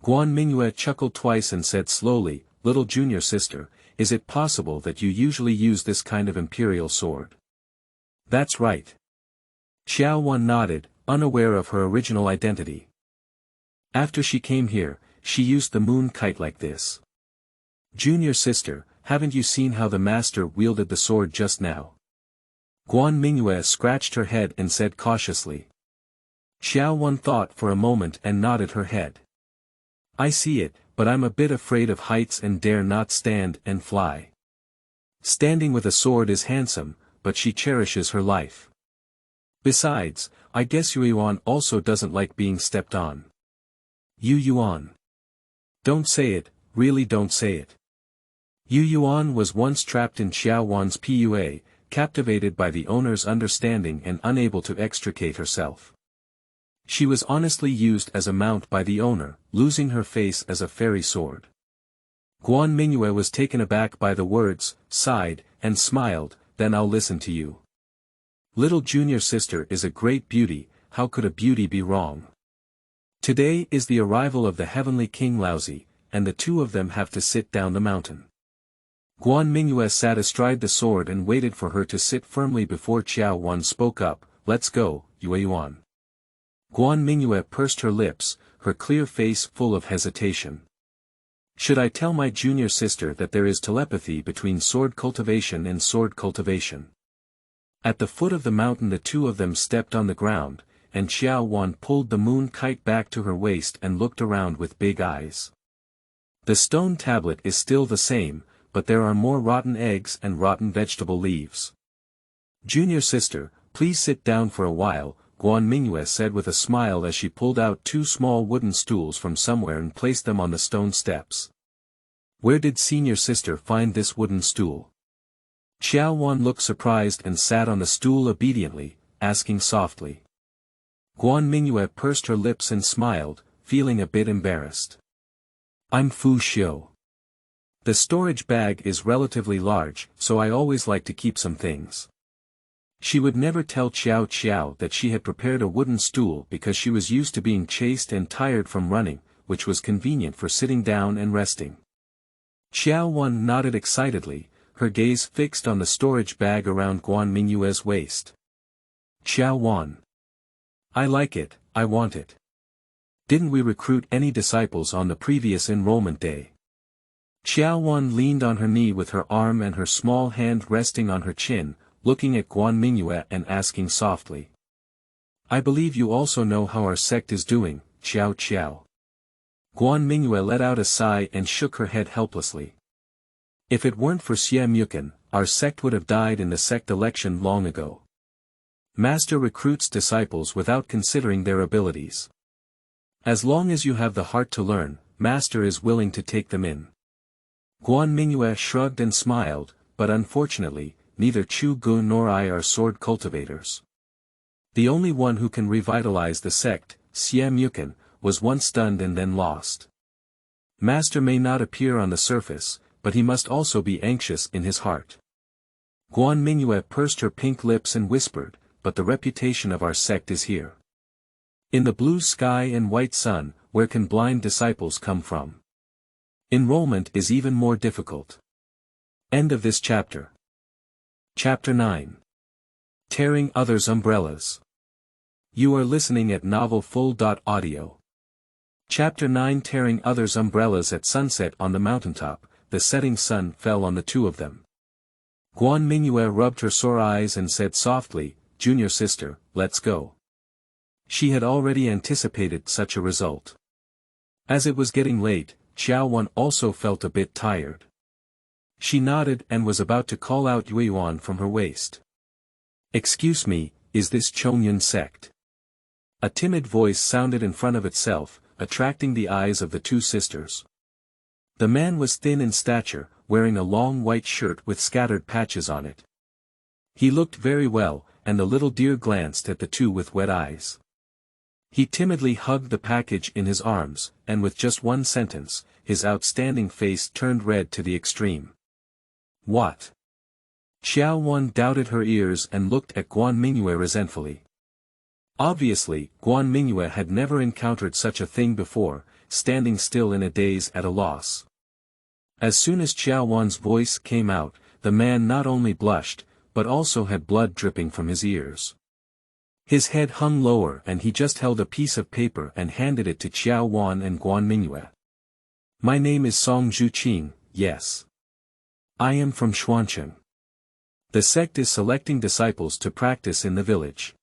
Guan Mingyue chuckled twice and said slowly, little junior sister, is it possible that you usually use this kind of imperial sword? That's right. Qiao Wan nodded, unaware of her original identity. After she came here, she used the moon kite like this. Junior sister, haven't you seen how the master wielded the sword just now? Guan Mingyue scratched her head and said cautiously. Qiao Wan thought for a moment and nodded her head. I see it, but I'm a bit afraid of heights and dare not stand and fly. Standing with a sword is handsome, but she cherishes her life. Besides, I guess Yu Yuan also doesn't like being stepped on. Yu Yuan. Don't say it, really don't say it. Yu Yuan was once trapped in Qiao Wan's PUA, captivated by the owner's understanding and unable to extricate herself. She was honestly used as a mount by the owner, losing her face as a fairy sword. Guan Mingyue was taken aback by the words, sighed, and smiled, then I'll listen to you. Little junior sister is a great beauty, how could a beauty be wrong? Today is the arrival of the heavenly King Laozi, and the two of them have to sit down the mountain. Guan Mingyue sat astride the sword and waited for her to sit firmly before Qiao Wan spoke up, let's go, Yu Yuan. Guan Mingyue pursed her lips, her clear face full of hesitation. Should I tell my junior sister that there is telepathy between sword cultivation and sword cultivation? At the foot of the mountain the two of them stepped on the ground, and Qiao Wan pulled the moon kite back to her waist and looked around with big eyes. The stone tablet is still the same, but there are more rotten eggs and rotten vegetable leaves. Junior sister, please sit down for a while, Guan Mingyue said with a smile as she pulled out two small wooden stools from somewhere and placed them on the stone steps. Where did senior sister find this wooden stool? Qiao Wan looked surprised and sat on the stool obediently, asking softly. Guan Mingyue pursed her lips and smiled, feeling a bit embarrassed. I'm Fu Xiu. The storage bag is relatively large, so I always like to keep some things. She would never tell Qiao that she had prepared a wooden stool because she was used to being chased and tired from running, which was convenient for sitting down and resting. Qiao Wan nodded excitedly, her gaze fixed on the storage bag around Guan Mingyue's waist. Qiao Wan. I like it, I want it. Didn't we recruit any disciples on the previous enrollment day? Qiao Wan leaned on her knee with her arm and her small hand resting on her chin, looking at Guan Mingyue and asking softly. I believe you also know how our sect is doing, Qiao. Guan Mingyue let out a sigh and shook her head helplessly. If it weren't for Xie Muken, our sect would have died in the sect election long ago. Master recruits disciples without considering their abilities. As long as you have the heart to learn, Master is willing to take them in. Guan Mingyue shrugged and smiled, but unfortunately, neither Chu Gun nor I are sword cultivators. The only one who can revitalize the sect, Xie Muken, was once stunned and then lost. Master may not appear on the surface, but he must also be anxious in his heart. Guan Mingyue pursed her pink lips and whispered, but the reputation of our sect is here. In the blue sky and white sun, where can blind disciples come from? Enrollment is even more difficult. End of this chapter. Chapter 9. Tearing Others' Umbrellas. You are listening at novelfull.audio. Chapter 9. Tearing Others' Umbrellas. At sunset on the mountaintop, the setting sun fell on the two of them. Guan Mingyue rubbed her sore eyes and said softly, Junior sister, let's go. She had already anticipated such a result. As it was getting late, Qiao Wan also felt a bit tired. She nodded and was about to call out Yuan from her waist. Excuse me, is this Chongyun sect? A timid voice sounded in front of itself, attracting the eyes of the two sisters. The man was thin in stature, wearing a long white shirt with scattered patches on it. He looked very well, and the little deer glanced at the two with wet eyes. He timidly hugged the package in his arms, and with just one sentence, his outstanding face turned red to the extreme. What? Qiao Wan doubted her ears and looked at Guan Mingyue resentfully. Obviously, Guan Mingyue had never encountered such a thing before, standing still in a daze at a loss. As soon as Qiao Wan's voice came out, the man not only blushed, but also had blood dripping from his ears. His head hung lower and he just held a piece of paper and handed it to Qiao Wan and Guan Mingyue. My name is Song Zhuqing, yes. I am from Xuancheng. The sect is selecting disciples to practice in the village.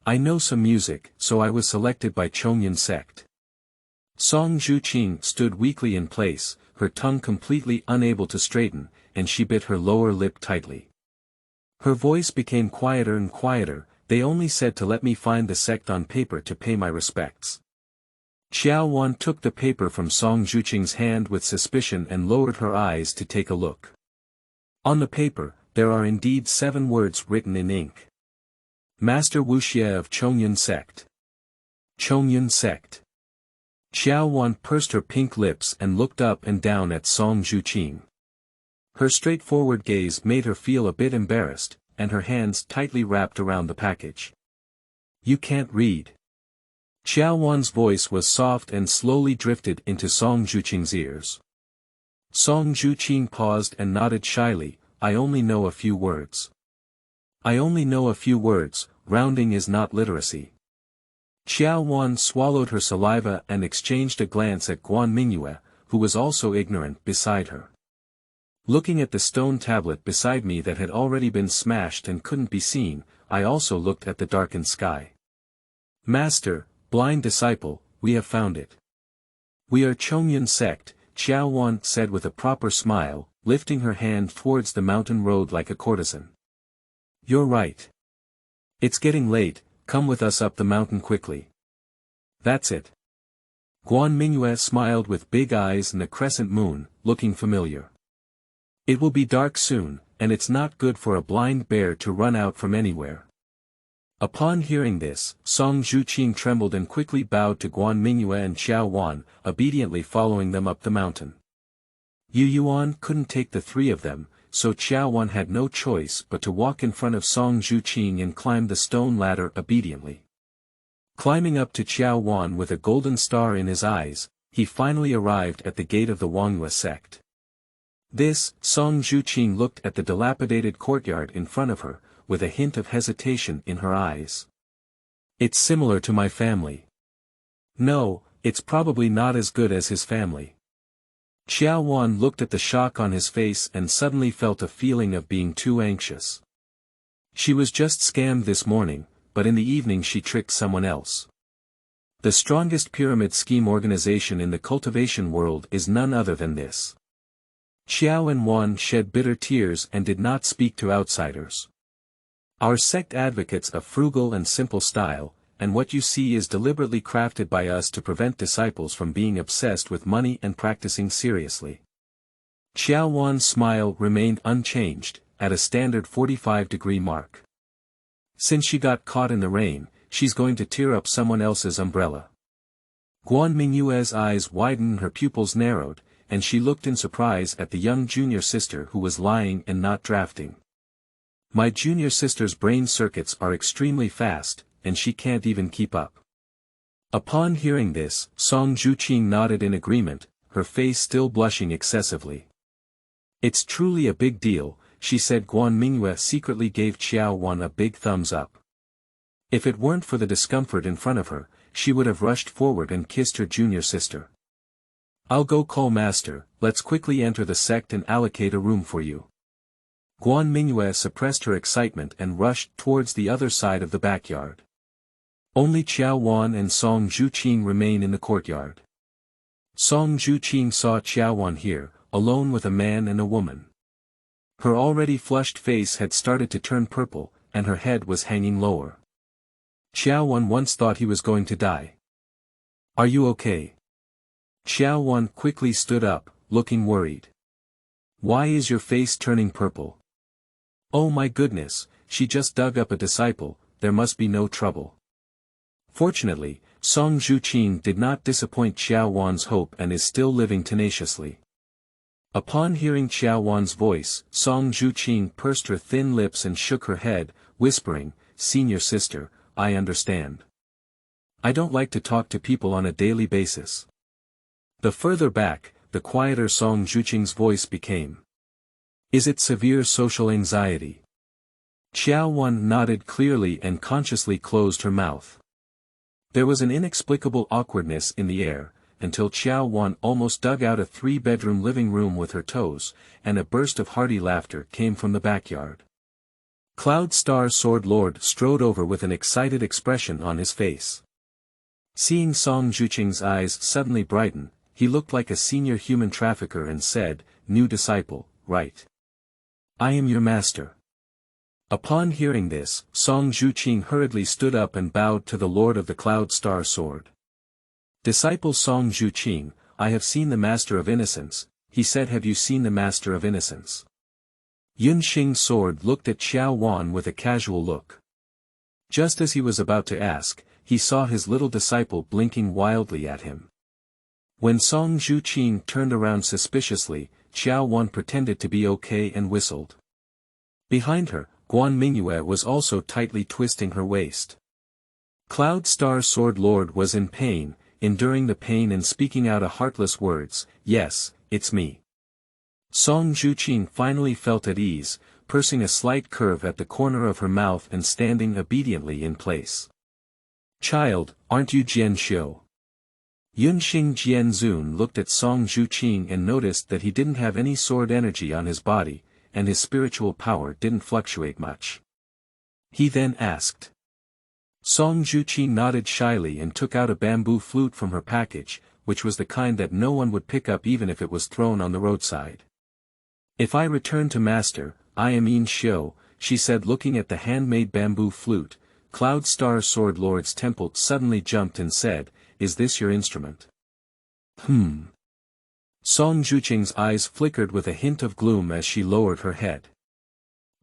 I know some music, so I was selected by Chongyun sect. Song Zhuqing stood weakly in place, her tongue completely unable to straighten, and she bit her lower lip tightly. Her voice became quieter and quieter. They only said to let me find the sect on paper to pay my respects. Qiao Wan took the paper from Song Zhuqing's hand with suspicion and lowered her eyes to take a look. On the paper, there are indeed 7 words written in ink. Master Wuxie of Chongyun sect. Chongyun sect. Qiao Wan pursed her pink lips and looked up and down at Song Zhuqing. Her straightforward gaze made her feel a bit embarrassed, and her hands tightly wrapped around the package. You can't read. Qiao Wan's voice was soft and slowly drifted into Song Zhuqing's ears. Song Zhuqing paused and nodded shyly, I only know a few words. I only know a few words, rounding is not literacy. Qiao Wan swallowed her saliva and exchanged a glance at Guan Mingyue, who was also ignorant beside her. Looking at the stone tablet beside me that had already been smashed and couldn't be seen, I also looked at the darkened sky. Master, blind disciple, we have found it. We are Chongyun sect, Qiao Wan said with a proper smile, lifting her hand towards the mountain road like a courtesan. You're right. It's getting late, come with us up the mountain quickly. That's it. Guan Mingyue smiled with big eyes and the crescent moon, looking familiar. It will be dark soon, and it's not good for a blind bear to run out from anywhere. Upon hearing this, Song Zhuqing trembled and quickly bowed to Guan Mingyue and Qiao Wan, obediently following them up the mountain. Yuan couldn't take the 3 of them, so Qiao Wan had no choice but to walk in front of Song Zhuqing and climb the stone ladder obediently. Climbing up to Qiao Wan with a golden star in his eyes, he finally arrived at the gate of the Wangyue sect. Song Zhuqing looked at the dilapidated courtyard in front of her, with a hint of hesitation in her eyes. It's similar to my family. No, it's probably not as good as his family. Qiao Wan looked at the shock on his face and suddenly felt a feeling of being too anxious. She was just scammed this morning, but in the evening she tricked someone else. The strongest pyramid scheme organization in the cultivation world is none other than this. Qiao and Wan shed bitter tears and did not speak to outsiders. Our sect advocates a frugal and simple style, and what you see is deliberately crafted by us to prevent disciples from being obsessed with money and practicing seriously. Qiao Wan's smile remained unchanged, at a standard 45-degree mark. Since she got caught in the rain, she's going to tear up someone else's umbrella. Guan Mingyue's eyes widened and her pupils narrowed, and she looked in surprise at the young junior sister who was lying and not drafting. My junior sister's brain circuits are extremely fast, and she can't even keep up. Upon hearing this, Song Zhuqing nodded in agreement, her face still blushing excessively. It's truly a big deal, she said. Guan Mingyue secretly gave Qiao Wan a big thumbs up. If it weren't for the discomfort in front of her, she would have rushed forward and kissed her junior sister. I'll go call master, let's quickly enter the sect and allocate a room for you. Guan Mingyue suppressed her excitement and rushed towards the other side of the backyard. Only Qiao Wan and Song Zhuqing remain in the courtyard. Song Zhuqing saw Qiao Wan here, alone with a man and a woman. Her already flushed face had started to turn purple, and her head was hanging lower. Qiao Wan once thought he was going to die. Are you okay? Qiao Wan quickly stood up, looking worried. Why is your face turning purple? Oh my goodness, she just dug up a disciple, there must be no trouble. Fortunately, Song Zhuqing did not disappoint Qiao Wan's hope and is still living tenaciously. Upon hearing Qiao Wan's voice, Song Zhuqing pursed her thin lips and shook her head, whispering, "Senior sister, I understand. I don't like to talk to people on a daily basis." The further back, the quieter Song Zhuqing's voice became. Is it severe social anxiety? Qiao Wan nodded clearly and consciously closed her mouth. There was an inexplicable awkwardness in the air, until Qiao Wan almost dug out a 3-bedroom living room with her toes, and a burst of hearty laughter came from the backyard. Cloud Star Sword Lord strode over with an excited expression on his face. Seeing Song Zhuqing's eyes suddenly brighten, he looked like a senior human trafficker and said, "New disciple, right? I am your master." Upon hearing this, Song Zhuqing hurriedly stood up and bowed to the Lord of the Cloud Star Sword. "Disciple Song Zhuqing, I have seen the Master of Innocence," he said. "Have you seen the Master of Innocence?" Yunxing's sword looked at Qiao Wan with a casual look. Just as he was about to ask, he saw his little disciple blinking wildly at him. When Song Zhuqing turned around suspiciously, Qiao Wan pretended to be okay and whistled. Behind her, Guan Mingyue was also tightly twisting her waist. Cloud Star Sword Lord was in pain, enduring the pain and speaking out a heartless words, "Yes, it's me." Song Zhuqing finally felt at ease, pursing a slight curve at the corner of her mouth and standing obediently in place. "Child, aren't you Jian Xiu?" Yunxing Jianzun looked at Song Zhuqing and noticed that he didn't have any sword energy on his body, and his spiritual power didn't fluctuate much. He then asked. Song Zhuqing nodded shyly and took out a bamboo flute from her package, which was the kind that no one would pick up even if it was thrown on the roadside. "If I return to master, I am Yin Xiu," she said, looking at the handmade bamboo flute. Cloud Star Sword Lord's temple suddenly jumped and said, "Is this your instrument?" Song Zhuqing's eyes flickered with a hint of gloom as she lowered her head.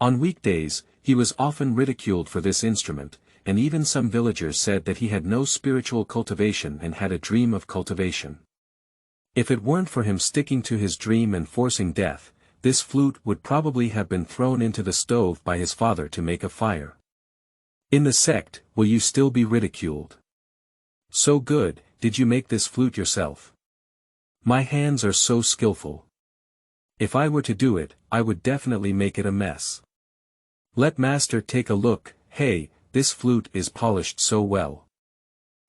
On weekdays, he was often ridiculed for this instrument, and even some villagers said that he had no spiritual cultivation and had a dream of cultivation. If it weren't for him sticking to his dream and forcing death, this flute would probably have been thrown into the stove by his father to make a fire. In the sect, will you still be ridiculed? So good, did you make this flute yourself? My hands are so skillful. If I were to do it, I would definitely make it a mess. Let master take a look. Hey, this flute is polished so well.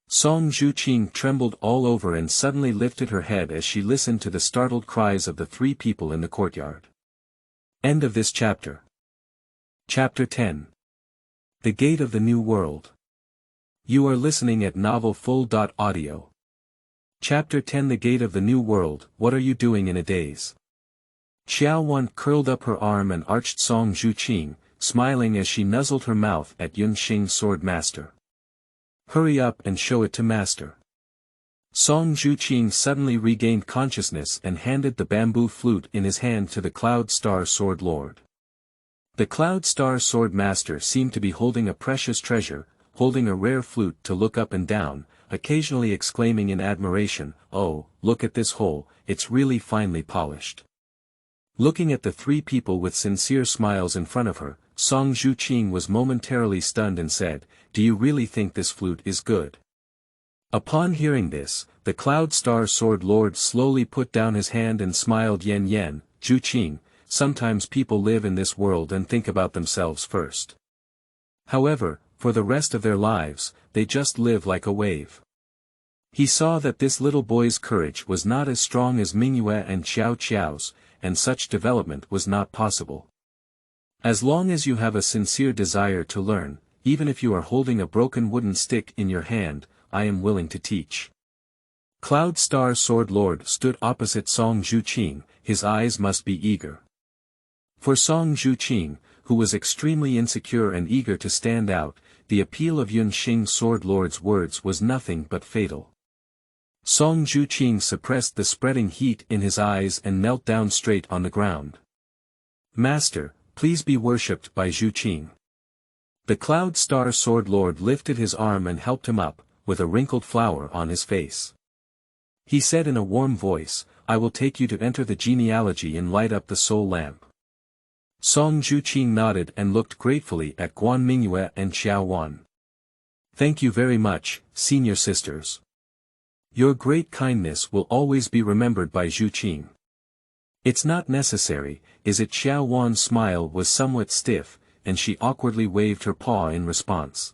Song Zhuqing trembled all over and suddenly lifted her head as she listened to the startled cries of the three people in the courtyard. End of this chapter. Chapter 10. The Gate of the New World. You are listening at novelfull.audio. Chapter 10. The Gate of the New World. What are you doing in a daze? Qiao Wan curled up her arm and arched Song Zhuqing, smiling as she nuzzled her mouth at Yun Xing's sword master. Hurry up and show it to master. Song Zhuqing suddenly regained consciousness and handed the bamboo flute in his hand to the Cloud Star Sword Lord. The Cloud Star Sword Master seemed to be holding a precious treasure, holding a rare flute to look up and down, occasionally exclaiming in admiration, "Oh, look at this hole, it's really finely polished." Looking at the three people with sincere smiles in front of her, Song Zhuqing was momentarily stunned and said, "Do you really think this flute is good?" Upon hearing this, the Cloud Star Sword Lord slowly put down his hand and smiled. Yen, Zhuqing, sometimes people live in this world and think about themselves first. However, for the rest of their lives, they just live like a wave. He saw that this little boy's courage was not as strong as Mingyue and Xiao Qiao's, and such development was not possible. As long as you have a sincere desire to learn, even if you are holding a broken wooden stick in your hand, I am willing to teach. Cloud Star Sword Lord stood opposite Song Zhuqing, his eyes must be eager. For Song Zhuqing, who was extremely insecure and eager to stand out, the appeal of Yun Xing Sword Lord's words was nothing but fatal. Song Zhuqing suppressed the spreading heat in his eyes and knelt down straight on the ground. Master, please be worshipped by Zhuqing. The Cloud Star Sword Lord lifted his arm and helped him up, with a wrinkled flower on his face. He said in a warm voice, "I will take you to enter the genealogy and light up the soul lamp." Song Zhuqing nodded and looked gratefully at Guan Mingyue and Qiao Wan. "Thank you very much, senior sisters. Your great kindness will always be remembered by Zhuqing." "It's not necessary, is it?" Qiao Wan's smile was somewhat stiff, and she awkwardly waved her paw in response.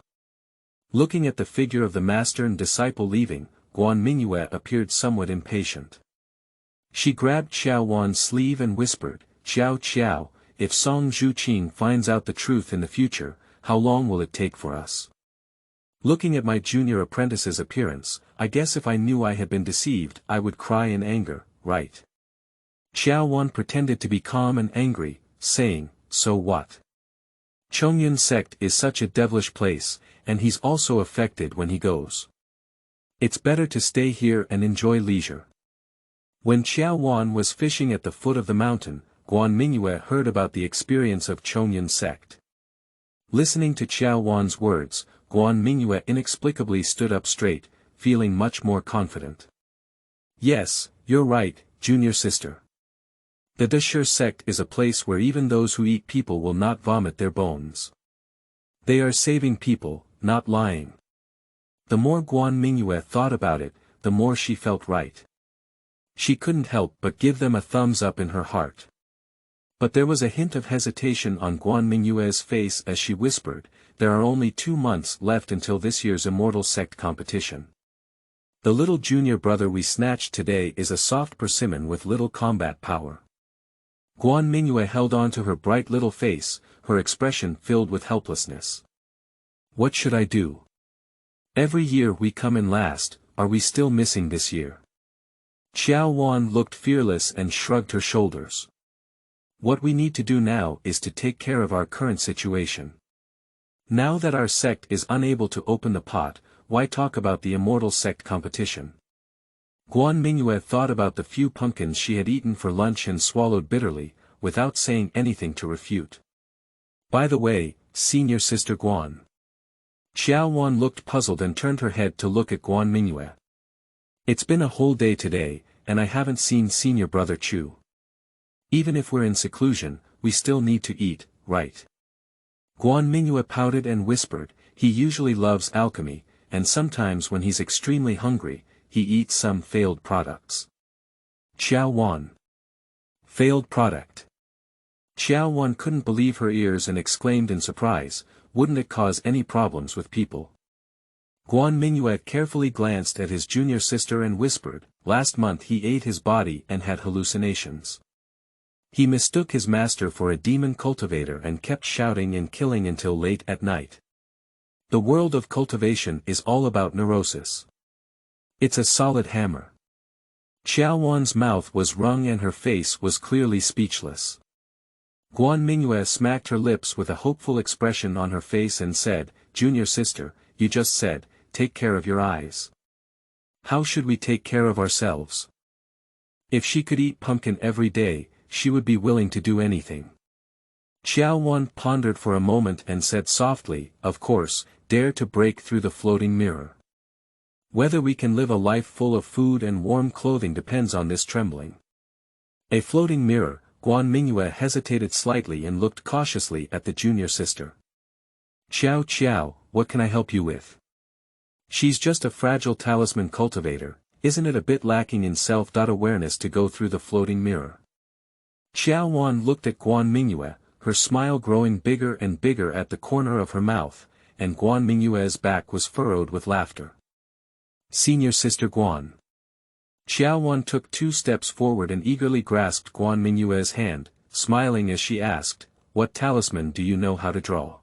Looking at the figure of the master and disciple leaving, Guan Mingyue appeared somewhat impatient. She grabbed Qiao Wan's sleeve and whispered, Qiao, if Song Zhuqing finds out the truth in the future, how long will it take for us? Looking at my junior apprentice's appearance, I guess if I knew I had been deceived I would cry in anger, right?" Qiao Wan pretended to be calm and angry, saying, "So what? Chongyun sect is such a devilish place, and he's also affected when he goes. It's better to stay here and enjoy leisure." When Qiao Wan was fishing at the foot of the mountain, Guan Mingyue heard about the experience of Chongyun sect. Listening to Qiao Wan's words, Guan Mingyue inexplicably stood up straight, feeling much more confident. "Yes, you're right, junior sister. The Dashur sect is a place where even those who eat people will not vomit their bones. They are saving people, not lying." The more Guan Mingyue thought about it, the more she felt right. She couldn't help but give them a thumbs up in her heart. But there was a hint of hesitation on Guan Mingyue's face as she whispered, "There are only 2 months left until this year's Immortal Sect competition. The little junior brother we snatched today is a soft persimmon with little combat power." Guan Mingyue held on to her bright little face, her expression filled with helplessness. "What should I do? Every year we come in last, are we still missing this year?" Qiao Wan looked fearless and shrugged her shoulders. "What we need to do now is to take care of our current situation. Now that our sect is unable to open the pot, why talk about the Immortal Sect competition?" Guan Mingyue thought about the few pumpkins she had eaten for lunch and swallowed bitterly, without saying anything to refute. "By the way, senior sister Guan." Qiao Wan looked puzzled and turned her head to look at Guan Mingyue. "It's been a whole day today, and I haven't seen senior brother Chu. Even if we're in seclusion, we still need to eat, right? Guan Mingyue pouted and whispered, he usually loves alchemy, and sometimes when he's extremely hungry, he eats some failed products. Qiao Wan. Failed product. Qiao Wan couldn't believe her ears and exclaimed in surprise, wouldn't it cause any problems with people? Guan Mingyue carefully glanced at his junior sister and whispered, last month he ate his body and had hallucinations. He mistook his master for a demon cultivator and kept shouting and killing until late at night. The world of cultivation is all about neurosis. It's a solid hammer. Qiao Wan's mouth was wrung and her face was clearly speechless. Guan Mingyue smacked her lips with a hopeful expression on her face and said, Junior sister, you just said, take care of your eyes. How should we take care of ourselves? If she could eat pumpkin every day, she would be willing to do anything. Qiao Wan pondered for a moment and said softly, of course, dare to break through the floating mirror. Whether we can live a life full of food and warm clothing depends on this trembling. A floating mirror. Guan Mingyue hesitated slightly and looked cautiously at the junior sister. Qiao, what can I help you with? She's just a fragile talisman cultivator, isn't it a bit lacking in self-awareness to go through the floating mirror? Qiao Wan looked at Guan Mingyue, her smile growing bigger and bigger at the corner of her mouth, and Guan Mingyue's back was furrowed with laughter. Senior sister Guan. Qiao Wan took 2 steps forward and eagerly grasped Guan Mingyue's hand, smiling as she asked, what talisman do you know how to draw?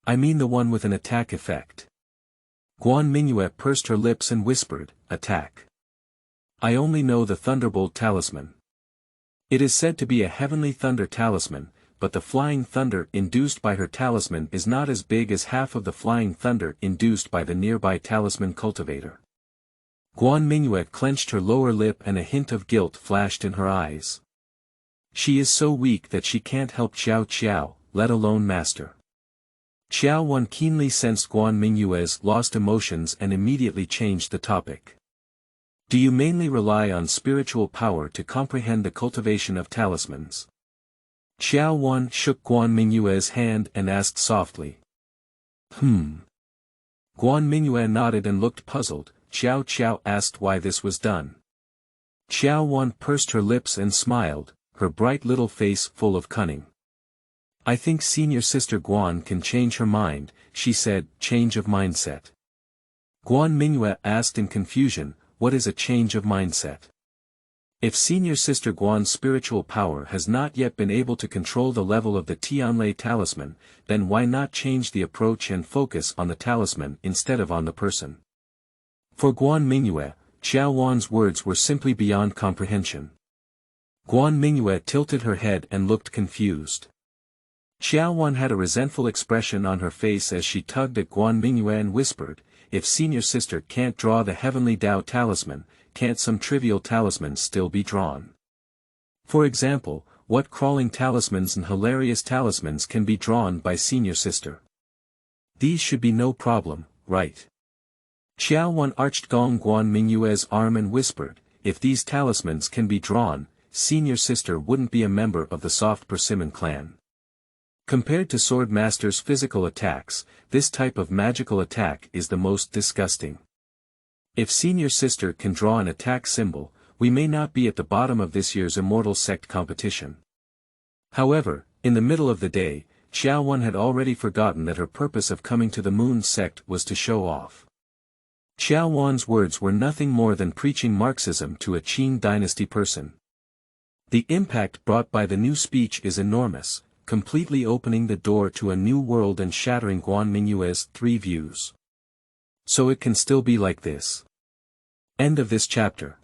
I mean the one with an attack effect. Guan Mingyue pursed her lips and whispered, attack. I only know the Thunderbolt talisman. It is said to be a heavenly thunder talisman, but the flying thunder induced by her talisman is not as big as half of the flying thunder induced by the nearby talisman cultivator. Guan Mingyue clenched her lower lip and a hint of guilt flashed in her eyes. She is so weak that she can't help Qiao, let alone master. Qiao Wan keenly sensed Guan Mingyue's lost emotions and immediately changed the topic. Do you mainly rely on spiritual power to comprehend the cultivation of talismans? Qiao Wan shook Guan Mingyue's hand and asked softly. Guan Mingyue nodded and looked puzzled. Qiao asked why this was done. Qiao Wan pursed her lips and smiled, her bright little face full of cunning. I think senior sister Guan can change her mind, she said, change of mindset. Guan Mingyue asked in confusion, what is a change of mindset? If senior sister Guan's spiritual power has not yet been able to control the level of the Tianlei talisman, then why not change the approach and focus on the talisman instead of on the person? For Guan Mingyue, Qiao Wan's words were simply beyond comprehension. Guan Mingyue tilted her head and looked confused. Qiao Wan had a resentful expression on her face as she tugged at Guan Mingyue and whispered, if senior sister can't draw the heavenly Tao talisman, can't some trivial talismans still be drawn? For example, what crawling talismans and hilarious talismans can be drawn by senior sister? These should be no problem, right? Qiao Wan arched Guan Mingyue's arm and whispered, if these talismans can be drawn, senior sister wouldn't be a member of the soft persimmon clan. Compared to Sword Master's physical attacks, this type of magical attack is the most disgusting. If senior sister can draw an attack symbol, we may not be at the bottom of this year's Immortal Sect competition. However, in the middle of the day, Qiao Wan had already forgotten that her purpose of coming to the Moon Sect was to show off. Qiao Wan's words were nothing more than preaching Marxism to a Qing dynasty person. The impact brought by the new speech is enormous, completely opening the door to a new world and shattering Guan Mingyue's 3 views. So it can still be like this. End of this chapter.